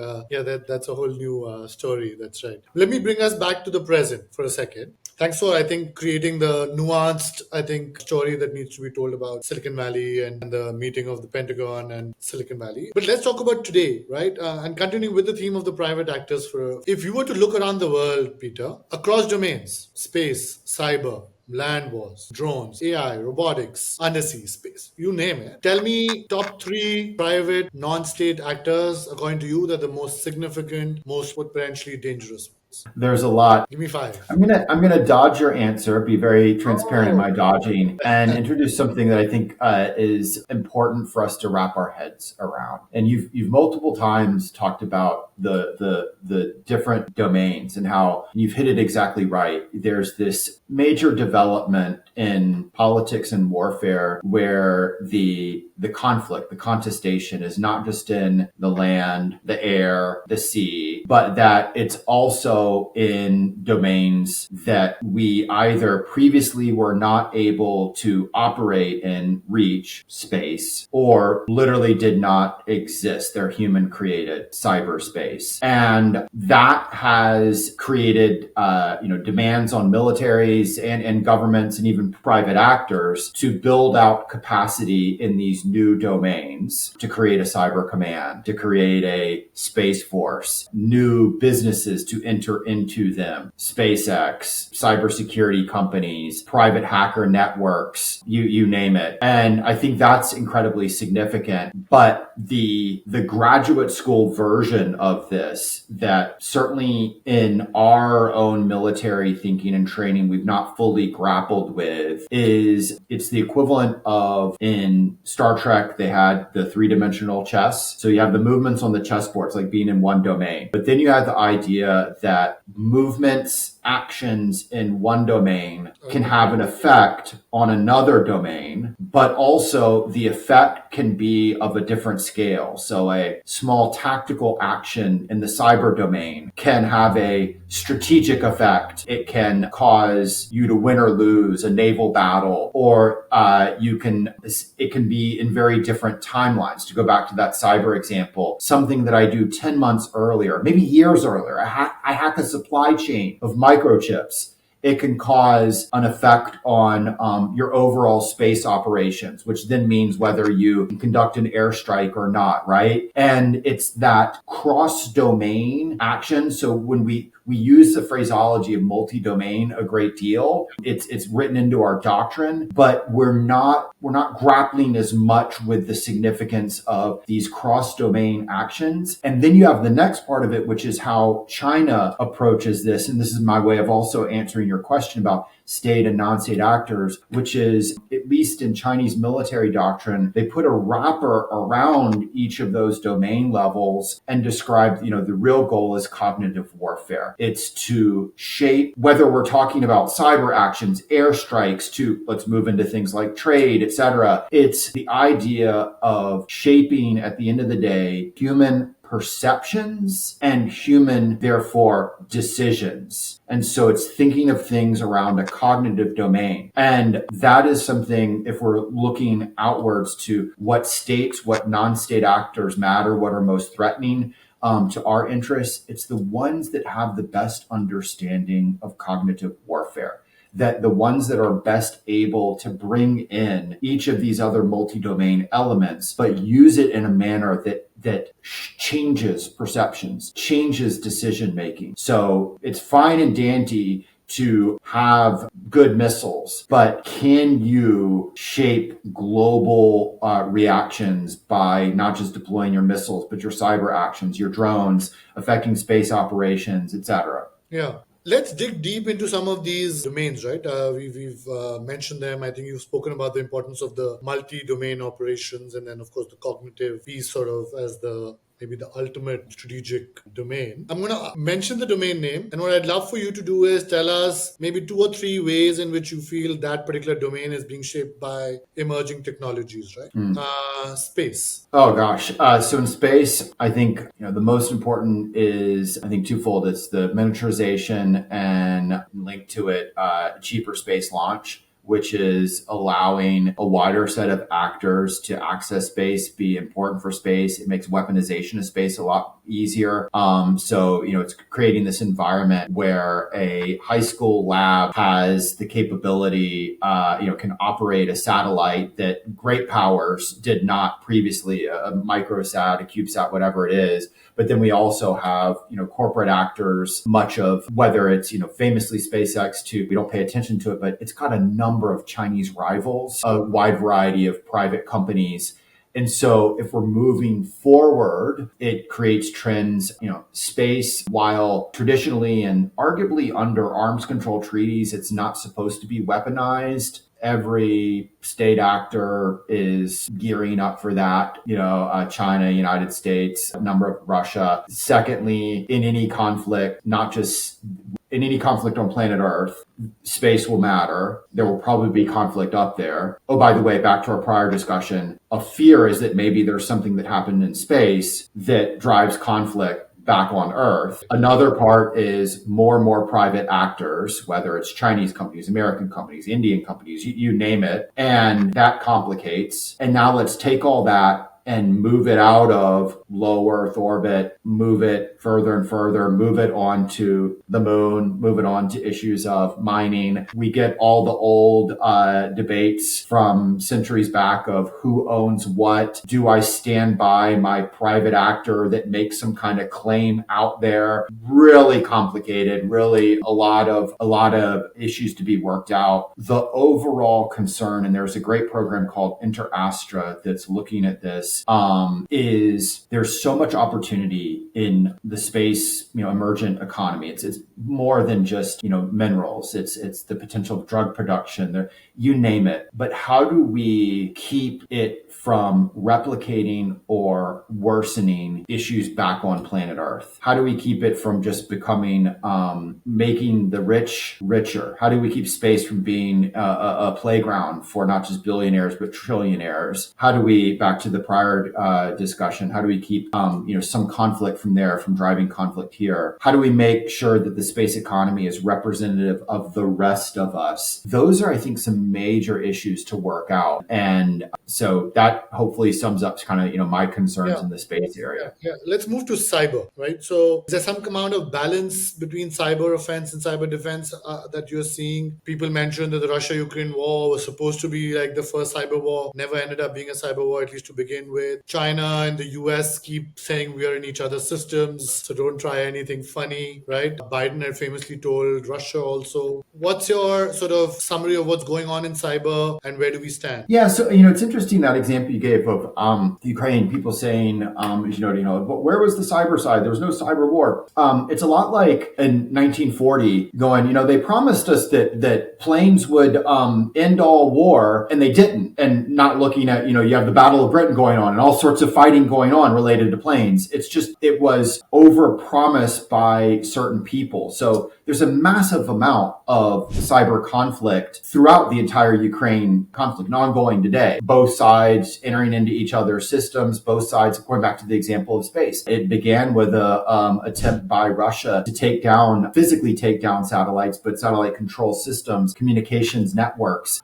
that's a whole new story. That's right. Let me bring us back to the present for a second. Thanks for, I think, creating the nuanced, I think, story that needs to be told about Silicon Valley and the meeting of the Pentagon and Silicon Valley. But let's talk about today, right? And continuing with the theme of the private actors, if you were to look around the world, Peter, across domains, space, cyber, land wars, drones, AI, robotics, undersea space, you name it. Tell me top three private non-state actors, according to you, that are the most significant, most potentially dangerous ones. There's a lot. Give me five. I'm gonna dodge your answer, be very transparent in Oh, my dodging, and introduce something that I think is important for us to wrap our heads around. And you've multiple times talked about the different domains and how you've hit it exactly right. There's this major development in politics and warfare where the conflict, the contestation is not just in the land, the air, the sea, but that it's also in domains that we either previously were not able to operate in, reach space, or literally did not exist. They're human created cyberspace. And that has created, demands on militaries and governments and even private actors to build out capacity in these new domains, to create a cyber command, to create a space force, new businesses to enter into them, SpaceX, cybersecurity companies, private hacker networks, you name it. And I think that's incredibly significant. But the graduate school version of this that certainly in our own military thinking and training we've not fully grappled with is it's the equivalent of in Star Trek they had the three-dimensional chess. So you have the movements on the chessboard, it's like being in one domain. But then you have the idea that movements, actions in one domain can have an effect on another domain, but also the effect can be of a different scale. So a small tactical action in the cyber domain can have a strategic effect. It can cause you to win or lose a naval battle, or it can be in very different timelines. To go back to that cyber example, something that I do 10 months earlier, maybe years earlier, I hack a supply chain of microchips. It can cause an effect on your overall space operations, which then means whether you conduct an airstrike or not, right? And it's that cross-domain action. So when we use the phraseology of multi-domain a great deal, it's written into our doctrine, but we're not grappling as much with the significance of these cross-domain actions. And then you have the next part of it, which is how China approaches this. And this is my way of also answering your question about state and non-state actors, which is, at least in Chinese military doctrine, they put a wrapper around each of those domain levels and describe, the real goal is cognitive warfare. It's to shape, whether we're talking about cyber actions, airstrikes, to let's move into things like trade, etc. It's the idea of shaping, at the end of the day, human perceptions and human, therefore, decisions. And so it's thinking of things around a cognitive domain. And that is something, if we're looking outwards to what states, what non-state actors matter, what are most threatening to our interests, it's the ones that have the best understanding of cognitive warfare. That the ones that are best able to bring in each of these other multi-domain elements, but use it in a manner that changes perceptions, changes decision making. So it's fine and dandy to have good missiles, but can you shape global reactions by not just deploying your missiles, but your cyber actions, your drones, affecting space operations, etc.? Yeah. Let's dig deep into some of these domains, right? We've mentioned them. I think you've spoken about the importance of the multi-domain operations, and then, of course, the cognitive piece, sort of as the maybe the ultimate strategic domain. I'm going to mention the domain name, and what I'd love for you to do is tell us maybe two or three ways in which you feel that particular domain is being shaped by emerging technologies, right? Space. Oh gosh. So in space, I think the most important is I think twofold. It's the miniaturization and linked to it cheaper space launch, which is allowing a wider set of actors to access space, be important for space. It makes weaponization of space a lot easier. So it's creating this environment where a high school lab has the capability, can operate a satellite that great powers did not previously, a microsat, a CubeSat, whatever it is. But then we also have, corporate actors, much of whether it's, famously SpaceX too, we don't pay attention to it, but it's got a number of Chinese rivals, a wide variety of private companies. And so if we're moving forward, it creates trends, space, while traditionally and arguably under arms control treaties, it's not supposed to be weaponized. Every state actor is gearing up for that, China, United States, a number of Russia. Secondly, in any conflict, not just in any conflict on planet Earth, space will matter. There will probably be conflict up there. Oh, by the way, back to our prior discussion, a fear is that maybe there's something that happened in space that drives conflict back on Earth. Another part is more and more private actors, whether it's Chinese companies, American companies, Indian companies, you name it. And that complicates. And now let's take all that and move it out of low Earth orbit, move it further and further, move it onto the moon, move it on to issues of mining. We get all the old debates from centuries back of who owns what. Do I stand by my private actor that makes some kind of claim out there? Really complicated, really a lot of issues to be worked out. The overall concern, and there's a great program called InterAstra that's looking at this, is there's so much opportunity in the space, emergent economy. It's more than just, minerals. It's the potential of drug production, you name it. But how do we keep it from replicating or worsening issues back on planet Earth? How do we keep it from just becoming, making the rich richer? How do we keep space from being a playground for not just billionaires, but trillionaires? How do we, back to the prior discussion, how do we keep, some conflict from there, from driving conflict here? How do we make sure that the space economy is representative of the rest of us? Those are, I think, some major issues to work out. And so that hopefully sums up kind of, my concerns in the space area. Yeah. Let's move to cyber, right? So is there some amount of balance between cyber offense and cyber defense that you're seeing? People mentioned that the Russia-Ukraine war was supposed to be like the first cyber war, never ended up being a cyber war, at least to begin with. China and the US keep saying we are in each other's systems, so don't try anything funny, right? Biden had famously told Russia also. What's your sort of summary of what's going on in cyber and where do we stand? Yeah, so it's interesting that example you gave of Ukraine, people saying, but where was the cyber side? There was no cyber war. It's a lot like in 1940 going, they promised us that planes would end all war, and they didn't. And not looking at, you have the Battle of Britain going on and all sorts of fighting going on related to planes. It's just, it was overpromised by certain people. So there's a massive amount of cyber conflict throughout the entire Ukraine conflict, and ongoing today. Both sides entering into each other's systems, both sides, going back to the example of space. It began with a attempt by Russia to physically take down satellites, but satellite control systems, communications networks.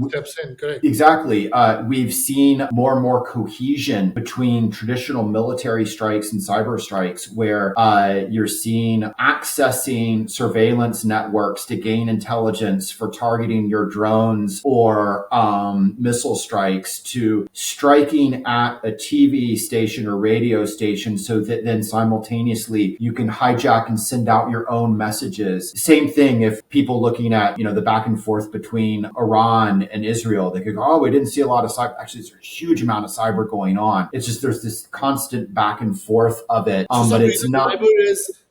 Steps in, correct. Exactly. We've seen more and more cohesion between traditional military strikes and cyber strikes, where you're seeing accessing surveillance networks to gain intelligence for targeting your drones or missile strikes, to striking at a TV station or radio station so that then simultaneously you can hijack and send out your own messages. Same thing if people looking at, the back and forth between Iran and Israel, they could go, oh, we didn't see a lot of cyber. Actually, there's a huge amount of cyber going on. It's just there's this constant back and forth of it. But it's not.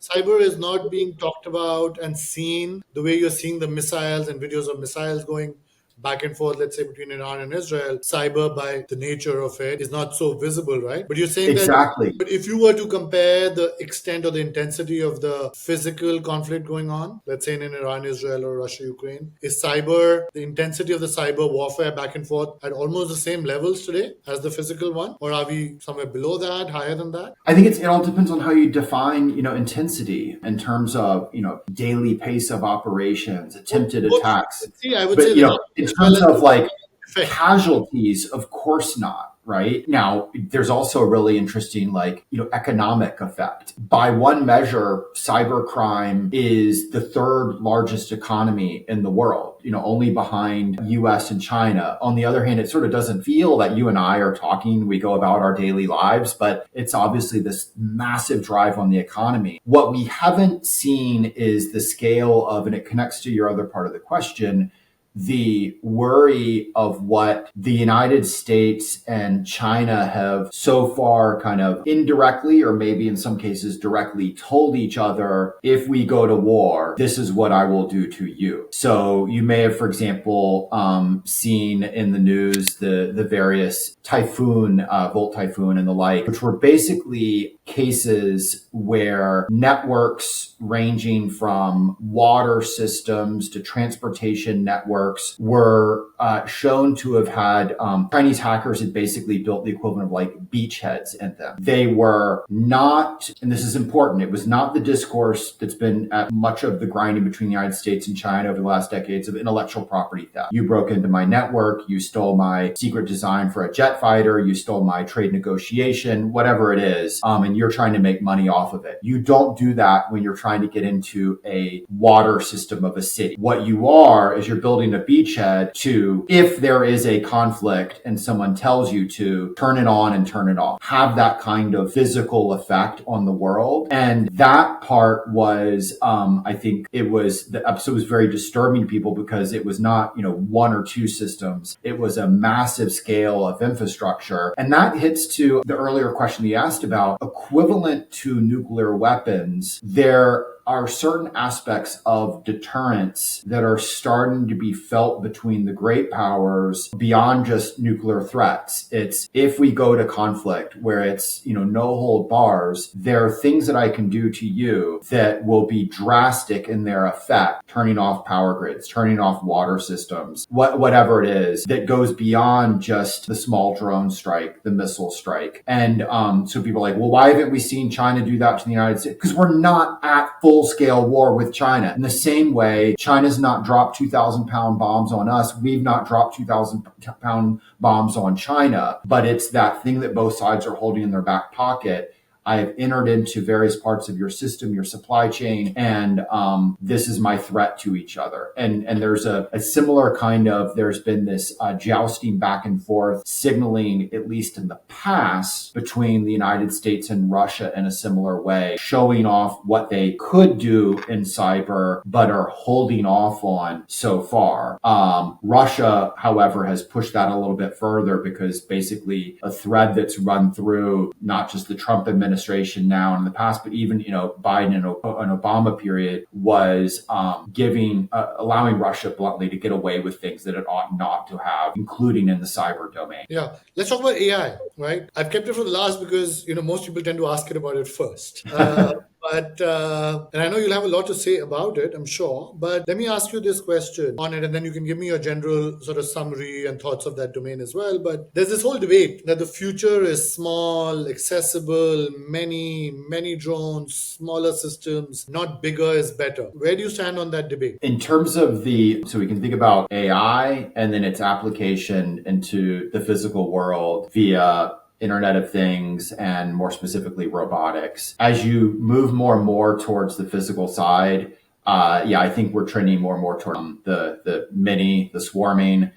Cyber is not being talked about and seen the way you're seeing the missiles and videos of missiles going back and forth, let's say between Iran and Israel, cyber by the nature of it is not so visible, right? But you're saying that, Exactly. but if you were to compare the extent or the intensity of the physical conflict going on, let's say in Iran, Israel, or Russia, Ukraine, is cyber, the intensity of the cyber warfare back and forth at almost the same levels today as the physical one? Or are we somewhere below that, higher than that? I think it all depends on how you define, intensity in terms of, daily pace of operations, attempted Both, attacks. see, I would say But, the number in as well terms as of like the effect. casualties, of course not. Right now, there's also a really interesting, economic effect. By one measure, cybercrime is the third largest economy in the world, only behind US and China. On the other hand, it sort of doesn't feel that you and I are talking, we go about our daily lives, but it's obviously this massive drive on the economy. What we haven't seen is the scale of, and it connects to your other part of the question, the worry of what the United States and China have so far kind of indirectly, or maybe in some cases directly, told each other, if we go to war, this is what I will do to you. So you may have, for example, seen in the news the various typhoon, Volt typhoon and the like, which were basically cases where networks ranging from water systems to transportation networks were shown to have had Chinese hackers had basically built the equivalent of like beachheads in them. They were not, and this is important, it was not the discourse that's been at much of the grinding between the United States and China over the last decades of intellectual property theft. You broke into my network, you stole my secret design for a jet fighter, you stole my trade negotiation, whatever it is, and you're trying to make money off of it. You don't do that when you're trying to get into a water system of a city. What you are is you're building a beachhead to, if there is a conflict and someone tells you to, turn it on and turn it off. Have that kind of physical effect on the world. And that part was, I think the episode was very disturbing to people because it was not, one or two systems. It was a massive scale of infrastructure. And that hits to the earlier question you asked about equivalent to nuclear weapons. There are certain aspects of deterrence that are starting to be felt between the great powers beyond just nuclear threats. It's if we go to conflict where it's, no hold bars, there are things that I can do to you that will be drastic in their effect, turning off power grids, turning off water systems, whatever it is that goes beyond just the small drone strike, the missile strike. And so people are like, well, why haven't we seen China do that to the United States? Because we're not at full-scale war with China. In the same way, China's not dropped 2,000-pound bombs on us. We've not dropped 2,000-pound bombs on China. But it's that thing that both sides are holding in their back pocket. I have entered into various parts of your system, your supply chain, and this is my threat to each other. And there's a similar kind of, there's been this jousting back and forth, signaling, at least in the past, between the United States and Russia in a similar way, showing off what they could do in cyber, but are holding off on so far. Russia, however, has pushed that a little bit further because basically a thread that's run through not just the Trump administration now and in the past, but even, Biden and Obama period was allowing Russia bluntly to get away with things that it ought not to have, including in the cyber domain. Yeah. Let's talk about AI, right? I've kept it for the last because, most people tend to ask it about it first. And I know you'll have a lot to say about it, I'm sure. But let me ask you this question on it, and then you can give me your general sort of summary and thoughts of that domain as well. But there's this whole debate that the future is small, accessible, many drones, smaller systems, not bigger is better. Where do you stand on that debate? In terms of so we can think about AI and then its application into the physical world via Internet of Things and more specifically robotics. As you move more and more towards the physical side, I think we're trending more and more toward the swarming.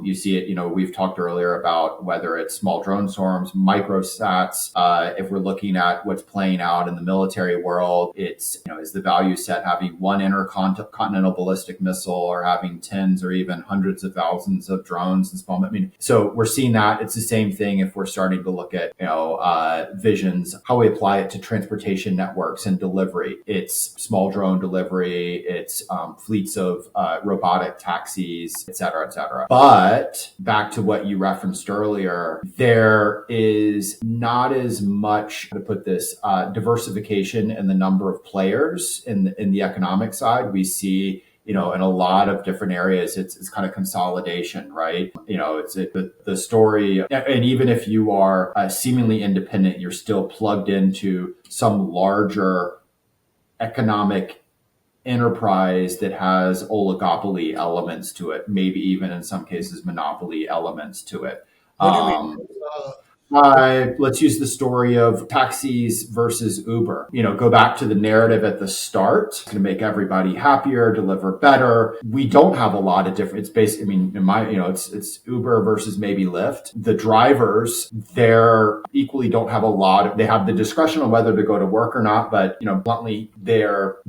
You see it, we've talked earlier about whether it's small drone swarms, microsats. If we're looking at what's playing out in the military world, it's, is the value set having one intercontinental ballistic missile or having tens or even hundreds of thousands of drones and small. So we're seeing that. It's the same thing if we're starting to look at, visions, how we apply it to transportation networks and delivery. It's small drone delivery. delivery, it's fleets of robotic taxis, et cetera, et cetera. But back to what you referenced earlier, there is not as much, how to put this, diversification in the number of players in the economic side. We see, in a lot of different areas, it's kind of consolidation, right? The story, and even if you are seemingly independent, you're still plugged into some larger economic enterprise that has oligopoly elements to it, maybe even in some cases monopoly elements to it. What do you mean? Um, Uh, what, let's use the story of taxis versus Uber. Go back to the narrative at the start. It's going to make everybody happier, deliver better. We don't have a lot of different. It's basically, it's Uber versus maybe Lyft. The drivers, they're equally don't have a lot of. They have the discretion on whether to go to work or not, but bluntly,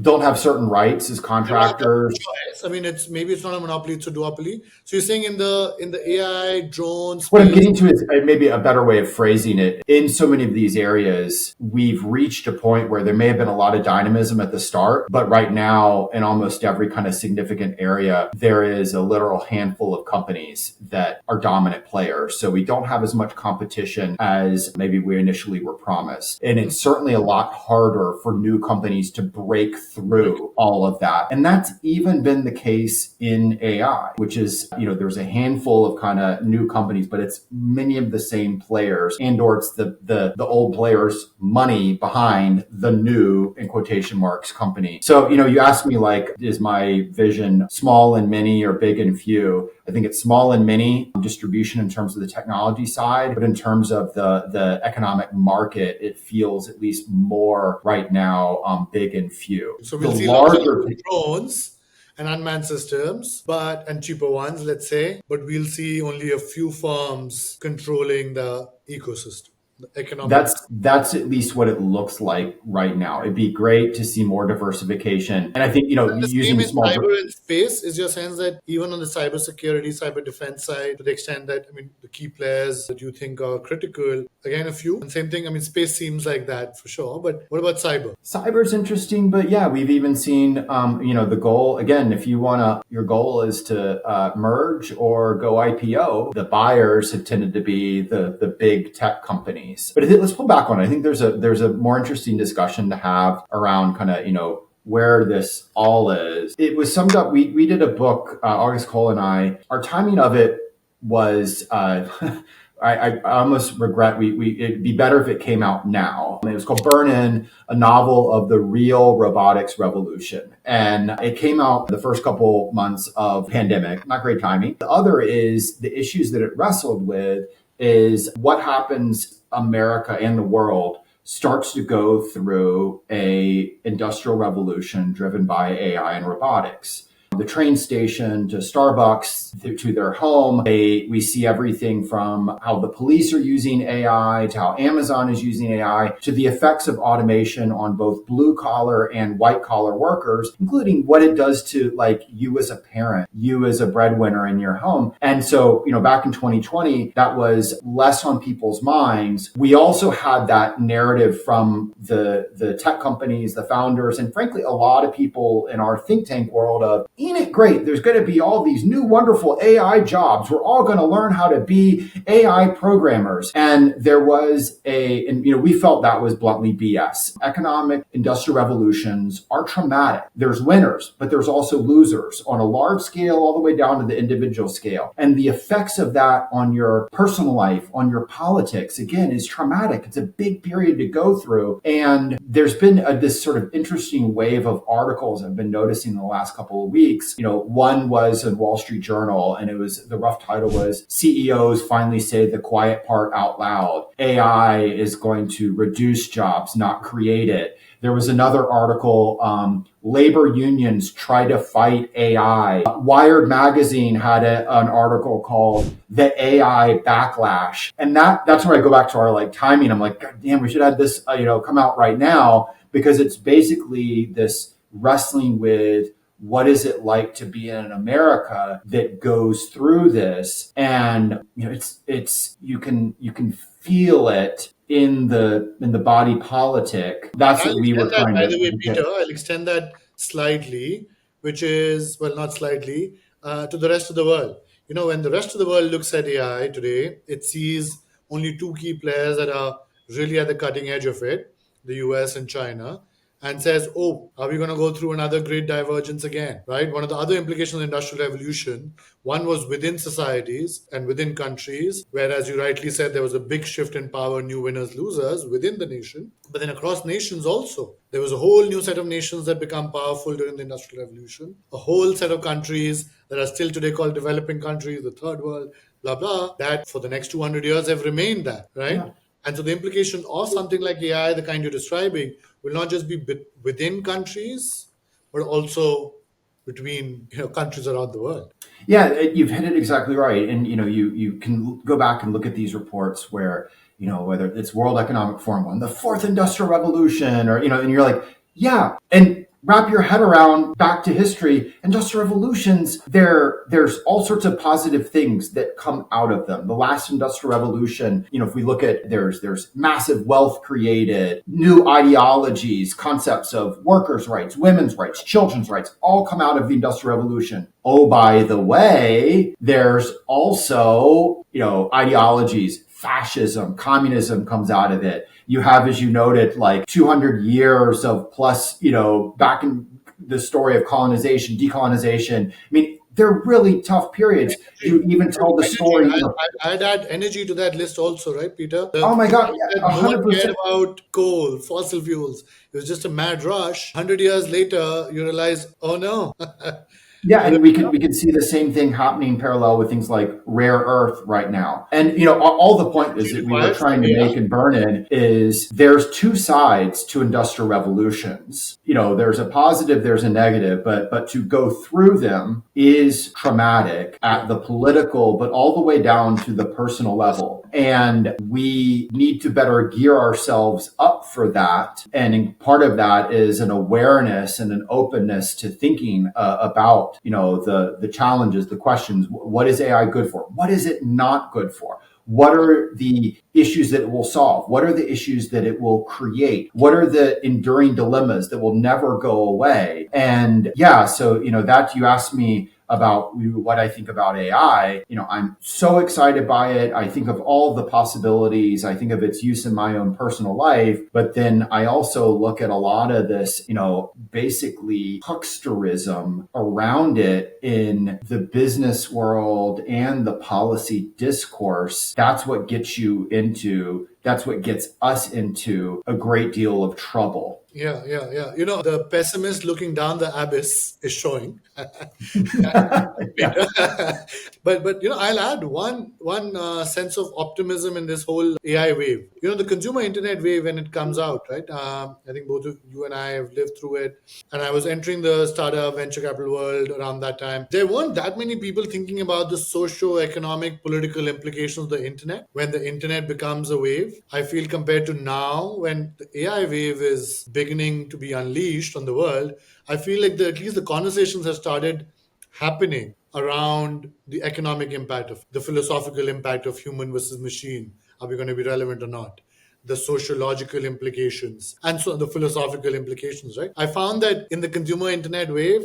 don't have certain rights as they don't have that contractors. choice. I mean, it's not a monopoly; it's a duopoly. So you're saying in the AI drone What I'm space, getting to is maybe a better way of phrasing it. In so many of these areas, we've reached a point where there may have been a lot of dynamism at the start, but right now, in almost every kind of significant area, there is a literal handful of companies that are dominant players. So we don't have as much competition as maybe we initially were promised. And it's certainly a lot harder for new companies to break through all of that. And that's even been the case in AI, which is, there's a handful of kind of new companies, but it's many of the same players, or it's the old players' money behind the new, in quotation marks, company. So, you asked me, like, is my vision small and many or big and few? I think it's small and many distribution in terms of the technology side, but in terms of the economic market, it feels at least more right now big and few. so The we'll see lots of larger drones and unmanned systems, and cheaper ones, let's say. But we'll see only a few firms controlling the ecosystem, the economic. That's at least what it looks like right now. It'd be great to see more diversification. And I think, The same using in small. cyber and space. Is your sense that even on the cyber security, cyber defense side, to the extent that, I mean, the key players that you think are critical, again, a few. And same thing, I mean, space seems like that for sure. But what about cyber? Cyber's interesting, but yeah, we've even seen, the goal again. If your goal is to merge or go IPO, the buyers have tended to be the big tech companies. But let's pull back on it. I think there's a more interesting discussion to have around kind of where this all is. It was summed up. We did a book, August Cole and I. Our timing of it was. I almost regret it'd be better if it came out now. It was called Burn In, a novel of the real robotics revolution. And it came out the first couple months of pandemic, not great timing. The other is the issues that it wrestled with is what happens America and the world starts to go through a industrial revolution driven by AI and robotics. The train station to Starbucks to their home. We see everything from how the police are using AI to how Amazon is using AI to the effects of automation on both blue collar and white collar workers, including what it does to like you as a parent, you as a breadwinner in your home. And so, back in 2020, that was less on people's minds. We also had that narrative from the tech companies, the founders, and frankly, a lot of people in our think tank world of, ain't it great? There's going to be all these new wonderful AI jobs. We're all going to learn how to be AI programmers. And there was we felt that was bluntly BS. Economic industrial revolutions are traumatic. There's winners, but there's also losers on a large scale all the way down to the individual scale. And the effects of that on your personal life, on your politics, again, is traumatic. It's a big period to go through. And there's been this sort of interesting wave of articles I've been noticing in the last couple of weeks. One was in Wall Street Journal, and the rough title was CEOs finally say the quiet part out loud. AI is going to reduce jobs, not create it. There was another article, labor unions try to fight AI. Wired magazine had an article called The AI Backlash. And that's where I go back to our timing. I'm like, God damn, we should have this, come out right now, because it's basically this wrestling with what is it like to be in America that goes through this. And it's you can feel it in the body politic. That's what we were trying By to the way, get. Peter, I'll extend that slightly, which is, well, not slightly, to the rest of the world. When the rest of the world looks at AI today, it sees only two key players that are really at the cutting edge of it, the US and China, and says, oh, are we going to go through another great divergence again? Right? One of the other implications of the Industrial Revolution, one was within societies and within countries, where, as you rightly said, there was a big shift in power, new winners, losers within the nation. But then across nations also, there was a whole new set of nations that become powerful during the Industrial Revolution, a whole set of countries that are still today called developing countries, the third world, blah, blah, that for the next 200 years have remained that, right? Yeah. And so the implication of something like AI, the kind you're describing, will not just be within countries, but also between countries around the world. Yeah, you've hit it exactly right. And you can go back and look at these reports where, whether it's World Economic Forum one, the fourth industrial revolution, or and you're like, yeah, and wrap your head around back to history. Industrial revolutions, there's all sorts of positive things that come out of them. The last industrial revolution, if we look at, there's massive wealth created, new ideologies, concepts of workers' rights, women's rights, children's rights, all come out of the industrial revolution. Oh, by the way, there's also, ideologies, fascism, communism comes out of it. You have, as you noted, like 200 years of plus, back in the story of colonization, decolonization. I mean, they're really tough periods. You even tell the Energy. story. I'd add energy to that list also, right, Peter? Oh The my God, fact yeah, that no one cared 100%. about coal, fossil fuels. It was just a mad rush. 100 years later, you realize, oh no. Yeah, Better and we can see the same thing happening parallel with things like rare earth right now. And all the point is that we were require some trying to AI. make and burn in is there's two sides to industrial revolutions. There's a positive, there's a negative, but to go through them is traumatic at the political, but all the way down to the personal level. And we need to better gear ourselves up for that. And part of that is an awareness and an openness to thinking about the challenges, the questions. What is AI good for? What is it not good for? What are the issues that it will solve? What are the issues that it will create? What are the enduring dilemmas that will never go away? And yeah, so that you asked me about what I think about AI. I'm so excited by it. I think of all the possibilities. I think of its use in my own personal life. But then I also look at a lot of this, basically hucksterism around it in the business world and the policy discourse. That's what gets us into a great deal of trouble. Yeah, yeah, yeah. The pessimist looking down the abyss is showing. Yeah. But I'll add one sense of optimism in this whole AI wave. The consumer internet wave when it comes out, right? I think both of you and I have lived through it, and I was entering the startup venture capital world around that time. There weren't that many people thinking about the socio-economic, political implications of the internet when the internet becomes a wave. I feel compared to now, when the AI wave is beginning to be unleashed on the world, I feel like at least the conversations have started happening around the economic impact of the philosophical impact of human versus machine. Are we going to be relevant or not? The sociological implications and so the philosophical implications, right? I found that in the consumer internet wave,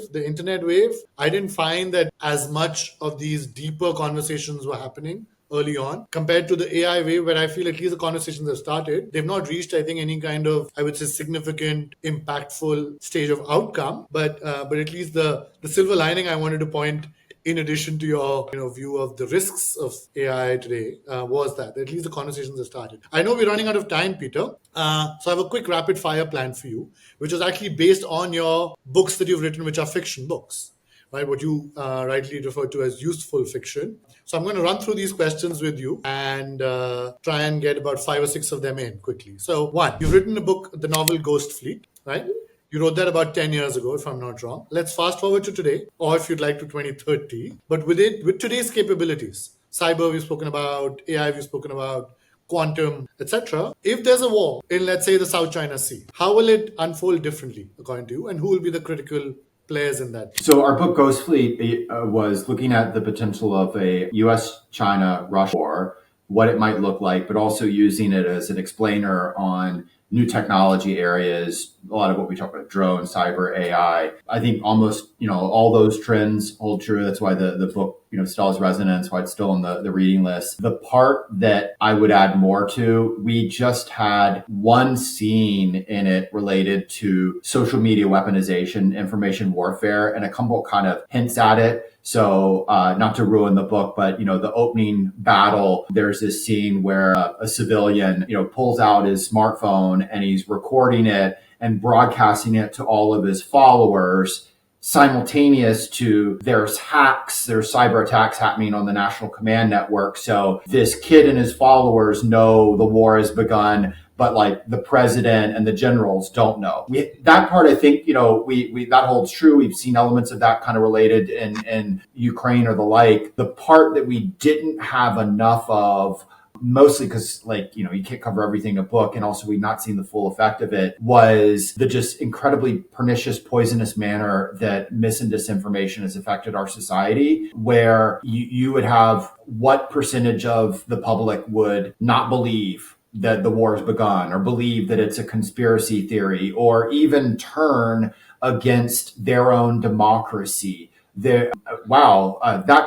I didn't find that as much of these deeper conversations were happening early on compared to the AI wave, where I feel at least the conversations have started. They've not reached, I think, any kind of, I would say, significant, impactful stage of outcome. But at least the silver lining I wanted to point, in addition to your view of the risks of AI today, was that at least the conversations have started. I know we're running out of time, Peter. So I have a quick rapid fire plan for you, which is actually based on your books that you've written, which are fiction books, right? What you rightly refer to as useful fiction. So I'm going to run through these questions with you and try and get about 5 or 6 of them in quickly. So one, you've written a book, the novel Ghost Fleet, right? You wrote that about 10 years ago, if I'm not wrong. Let's fast forward to today, or if you'd like to 2030. But with today's capabilities, cyber we've spoken about, AI we've spoken about, quantum, etc. If there's a war in, let's say, the South China Sea, how will it unfold differently, according to you? And who will be the critical players in that? So our book Ghost Fleet was looking at the potential of a U.S. China Russia war, what it might look like, but also using it as an explainer on new technology areas, a lot of what we talk about, drones, cyber, AI. I think almost, all those trends hold true. That's why the book, still has resonance, why it's still on the reading list. The part that I would add more to, we just had one scene in it related to social media weaponization, information warfare, and a couple kind of hints at it. So not to ruin the book, but, the opening battle, there's this scene where a civilian, pulls out his smartphone and he's recording it and broadcasting it to all of his followers. Simultaneous to there's cyber attacks happening on the National Command Network. So this kid and his followers know the war has begun, but like the president and the generals don't know. That part, I think, we that holds true. We've seen elements of that kind of related in Ukraine or the like. The part that we didn't have enough of, mostly because you can't cover everything in a book, and also we've not seen the full effect of it, was the just incredibly pernicious, poisonous manner that mis and disinformation has affected our society, where you would have what percentage of the public would not believe that the war has begun, or believe that it's a conspiracy theory, or even turn against their own democracy. That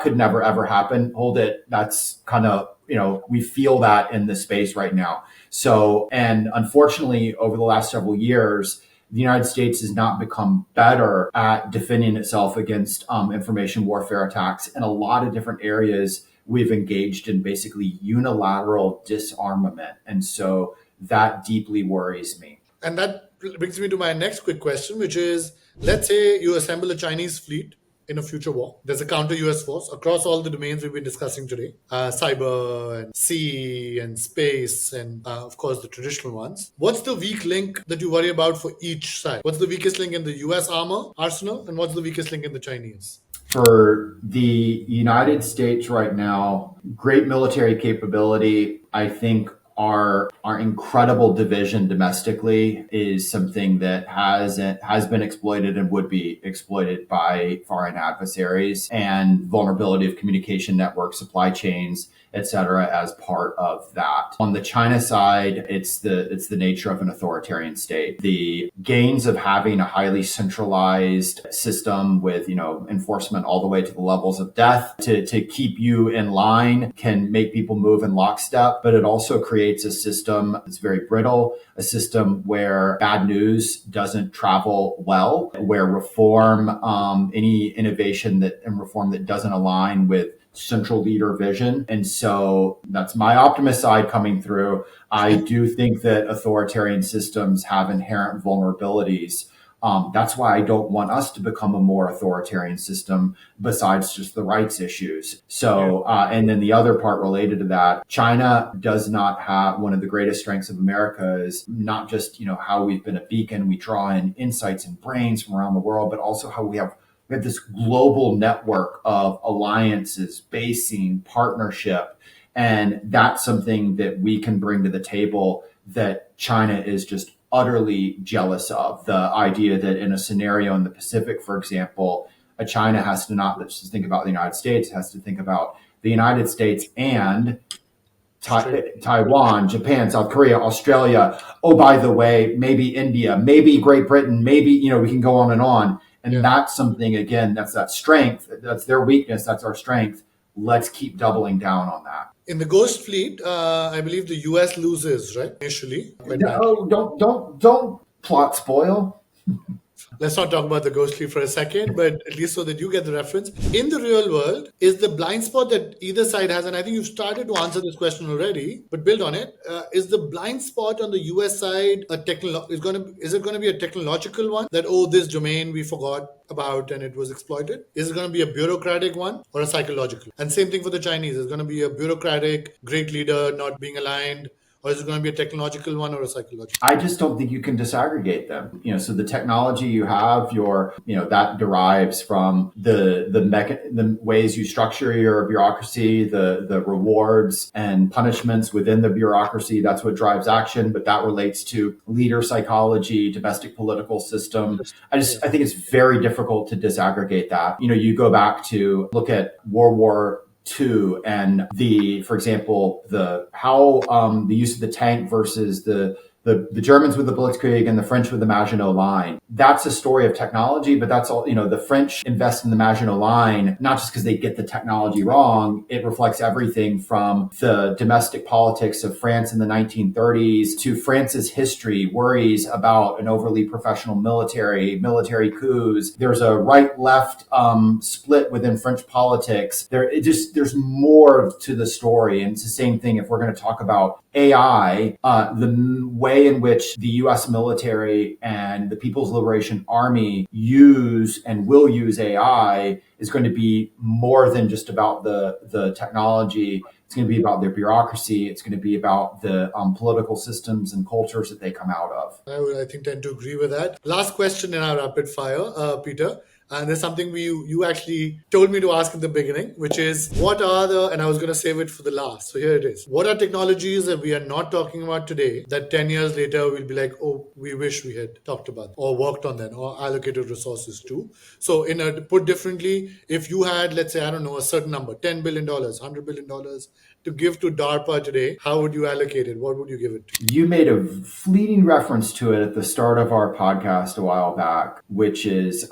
could never ever happen. Hold it. That's kind of, we feel that in the space right now. So, and unfortunately, over the last several years, the United States has not become better at defending itself against information warfare attacks. In a lot of different areas, we've engaged in basically unilateral disarmament. And so that deeply worries me. And that brings me to my next quick question, which is, let's say you assemble a Chinese fleet in a future war. There's a counter US force across all the domains we've been discussing today, cyber and sea and space and of course the traditional ones. What's the weak link that you worry about for each side? What's the weakest link in the US armor arsenal, and what's the weakest link in the Chinese? For the United States right now, great military capability, I think our incredible division domestically is something that has been exploited and would be exploited by foreign adversaries, and vulnerability of communication networks, supply chains, etc., as part of that. On the China side, it's the nature of an authoritarian state. The gains of having a highly centralized system with enforcement all the way to the levels of death to keep you in line can make people move in lockstep, but it also creates a system that's very brittle, a system where bad news doesn't travel well, where reform, any innovation and reform that doesn't align with central leader vision. And so that's my optimist side coming through. I do think that authoritarian systems have inherent vulnerabilities. That's why I don't want us to become a more authoritarian system besides just the rights issues. So, and then the other part related to that, China does not have one of the greatest strengths of America is not just, how we've been a beacon, we draw in insights and brains from around the world, but also how we have this global network of alliances, basing, partnership. And that's something that we can bring to the table that China is just utterly jealous of. The idea that in a scenario in the Pacific, for example, China has to not just think about the United States, it has to think about the United States and Taiwan, Japan, South Korea, Australia. Oh, by the way, maybe India, maybe Great Britain, maybe, we can go on and on. And that's something, again, that's that strength. That's their weakness. That's our strength. Let's keep doubling down on that. In the Ghost Fleet, I believe the US loses, right? Initially. No, don't plot spoil. Let's not talk about the Ghost Fleet for a second, but at least so that you get the reference. In the real world, is the blind spot that either side has, and I think you've started to answer this question already, but build on it. Is the blind spot on the US side is it going to be a technological one that, this domain we forgot about and it was exploited? Is it going to be a bureaucratic one or a psychological? And same thing for the Chinese. Is it going to be a bureaucratic, great leader not being aligned? Or is it going to be a technological one or a psychological? I just don't think you can disaggregate them. So the technology you have, that derives from the ways you structure your bureaucracy, the rewards and punishments within the bureaucracy. That's what drives action. But that relates to leader psychology, domestic political system. I think it's very difficult to disaggregate that. You go back to look at World War and for example, the use of the tank versus the the Germans with the Blitzkrieg and the French with the Maginot Line. That's a story of technology, but that's all, the French invest in the Maginot Line, not just because they get the technology wrong. It reflects everything from the domestic politics of France in the 1930s to France's history, worries about an overly professional military coups. There's a right-left split within French politics. There's more to the story. And it's the same thing if we're going to talk about AI, the way in which the US military and the People's Liberation Army use and will use AI is going to be more than just about the technology. It's going to be about their bureaucracy. It's going to be about the political systems and cultures that they come out of. I think tend to agree with that. Last question in our rapid fire, Peter. And there's something you actually told me to ask in the beginning, which is and I was going to save it for the last. So here it is. What are technologies that we are not talking about today that 10 years later we'll be like, oh, we wish we had talked about or worked on them or allocated resources to? So put differently, if you had, let's say, I don't know, a certain number, $10 billion, $100 billion to give to DARPA today, how would you allocate it? What would you give it to? You made a fleeting reference to it at the start of our podcast a while back, which is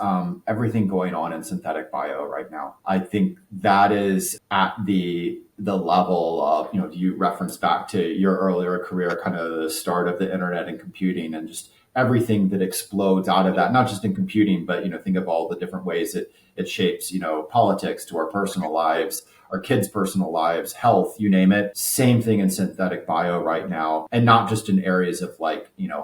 everything going on in synthetic bio right now. I think that is at the level of, you reference back to your earlier career, kind of the start of the internet and computing and just everything that explodes out of that, not just in computing, but, think of all the different ways it shapes, politics to our personal lives, our kids' personal lives, health, you name it. Same thing in synthetic bio right now. And not just in areas of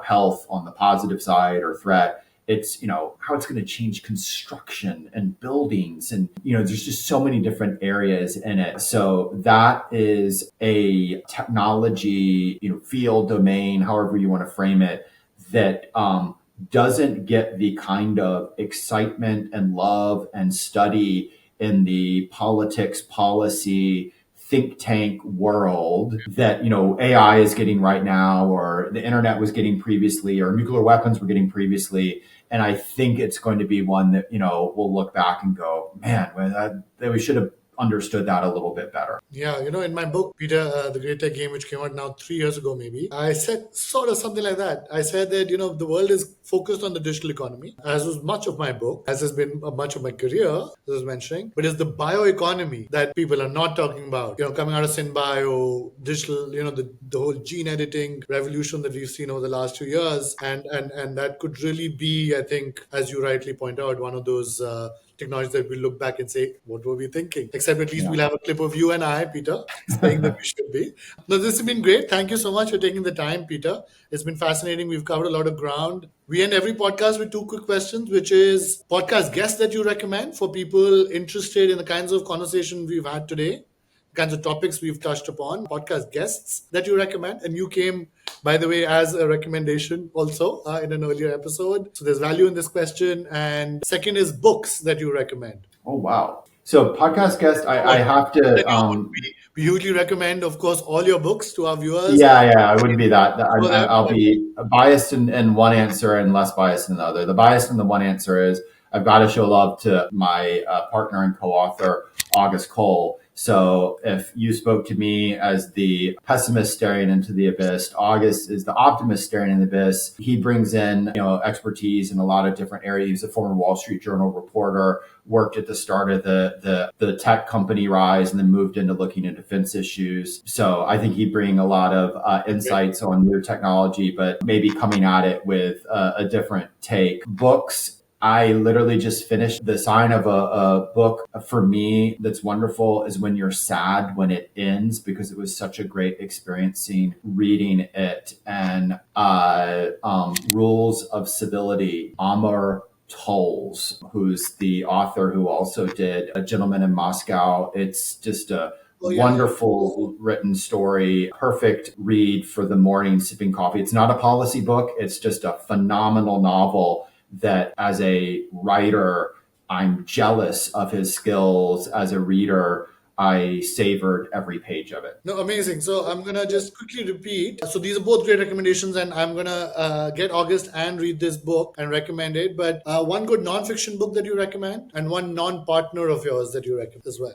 health on the positive side or threat. It's, how it's going to change construction and buildings. And, there's just so many different areas in it. So that is a technology, field, domain, however you want to frame it, that doesn't get the kind of excitement and love and study in the politics, policy, think tank world that, AI is getting right now, or the internet was getting previously, or nuclear weapons were getting previously. And I think it's going to be one that, we'll look back and go, man, we should have understood that a little bit better. Yeah, in my book, Peter, The Great Tech Game, which came out now 3 years ago, maybe, I said sort of something like that. I said that, the world is focused on the digital economy, as was much of my book, as has been much of my career, as I was mentioning. But it's the bioeconomy that people are not talking about. Coming out of synbio, digital, the whole gene editing revolution that we've seen over the last 2 years. And that could really be, I think, as you rightly point out, one of those technologies that we'll look back and say, what were we thinking? Except at least we'll have a clip of you and I, Peter, saying that we should be. No, this has been great. Thank you so much for taking the time, Peter. It's been fascinating. We've covered a lot of ground. We end every podcast with 2 quick questions, which is podcast guests that you recommend for people interested in the kinds of conversation we've had today, kinds of topics we've touched upon, podcast guests that you recommend. And you came, by the way, as a recommendation also in an earlier episode. So there's value in this question. And second is books that you recommend. Oh, wow. So podcast guest, I have to... We usually recommend, of course, all your books to our viewers. Yeah, I wouldn't be that. I'll be biased in one answer and less biased in the other. The bias in the one answer is I've got to show love to my partner and co-author, August Cole. So if you spoke to me as the pessimist staring into the abyss, August is the optimist staring in the abyss. He brings in, expertise in a lot of different areas. He's a former Wall Street Journal reporter, worked at the start of the tech company rise, and then moved into looking at defense issues. So I think he'd bring a lot of insights on new technology, but maybe coming at it with a different take. Books. I literally just finished the sign of a book for me that's wonderful is When You're Sad When It Ends, because it was such a great experience reading it. And Rules of Civility, Amar Tolls, who's the author who also did A Gentleman in Moscow. It's just a wonderful written story, perfect read for the morning sipping coffee. It's not a policy book. It's just a phenomenal novel that as a writer, I'm jealous of his skills as a reader. I savored every page of it. No, amazing. So I'm gonna just quickly repeat. So these are both great recommendations, and I'm gonna get August and read this book and recommend it. But one good nonfiction book that you recommend, and one non-partner of yours that you recommend as well.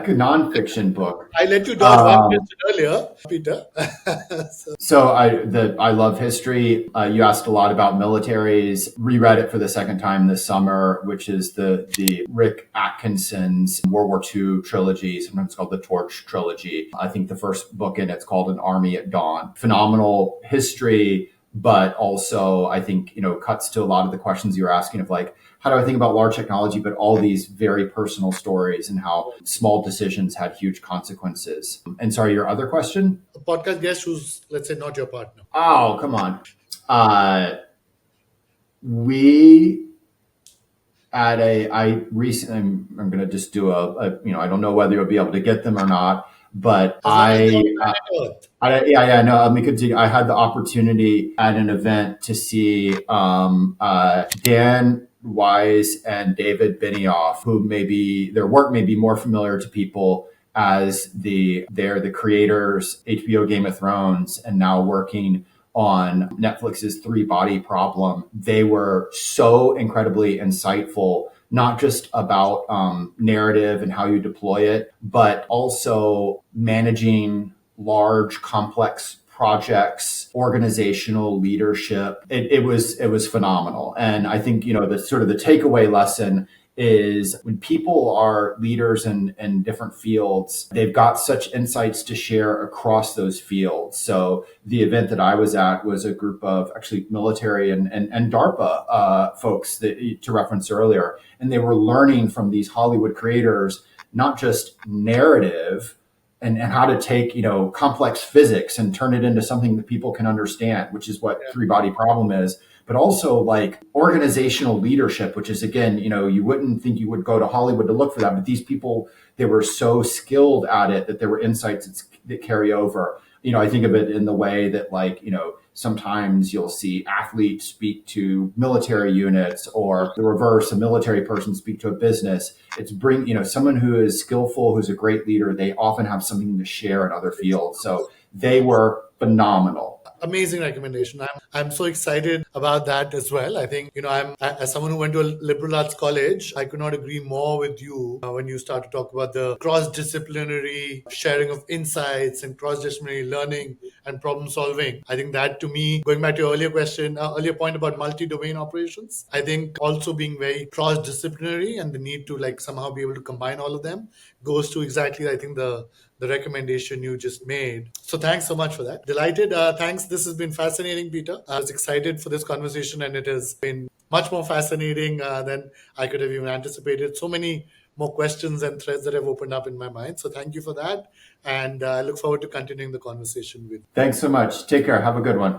Nonfiction book. I let you dodge one Um, question earlier, Peter. So, So I love history. You asked a lot about militaries. Reread it for the second time this summer, which is the Rick Atkinson's World War II trilogy. Sometimes called the Torch trilogy. I think the first book in it's called An Army at Dawn. Phenomenal history, but also I think cuts to a lot of the questions you were asking of like, how do I think about large technology, but all these very personal stories and how small decisions had huge consequences. And sorry, your other question? a podcast guest who's, let's say, not your partner. Oh, come on. Uh, we at a, I recently, I'm going to just do I don't know whether you'll be able to get them or not, but As long as they're on planet Earth. yeah, no, let me continue. I had the opportunity at an event to see Dan Wise and David Benioff, who maybe their work may be more familiar to people as they're the creators HBO Game of Thrones and now working on Netflix's Three Body Problem. They were so incredibly insightful, not just about narrative and how you deploy it, but also managing large, complex projects, organizational leadership. It was phenomenal. And I think, the sort of the takeaway lesson is when people are leaders in different fields, they've got such insights to share across those fields. So the event that I was at was a group of actually military and DARPA folks that, to reference earlier, and they were learning from these Hollywood creators, not just narrative, and how to take complex physics and turn it into something that people can understand, which is what Yeah. Three Body Problem is, but also like organizational leadership, which is again, you wouldn't think you would go to Hollywood to look for that, but these people, they were so skilled at it that there were insights that carry over. I think of it in the way that sometimes you'll see athletes speak to military units, or the reverse, a military person speak to a business. It's someone who is skillful, who's a great leader. They often have something to share in other fields. So they were phenomenal. Amazing recommendation. I'm so excited about that as well. I think, as someone who went to a liberal arts college, I could not agree more with you when you start to talk about the cross-disciplinary sharing of insights and cross-disciplinary learning and problem solving. I think that, to me, going back to your earlier point about multi-domain operations, I think also being very cross-disciplinary and the need to like somehow be able to combine all of them goes to exactly, I think, the recommendation you just made. So thanks so much for that. Delighted. Thanks. This has been fascinating, Peter. I was excited for this conversation, and it has been much more fascinating than I could have even anticipated. So many more questions and threads that have opened up in my mind. So thank you for that. And I look forward to continuing the conversation with you. Thanks so much. Take care. Have a good one.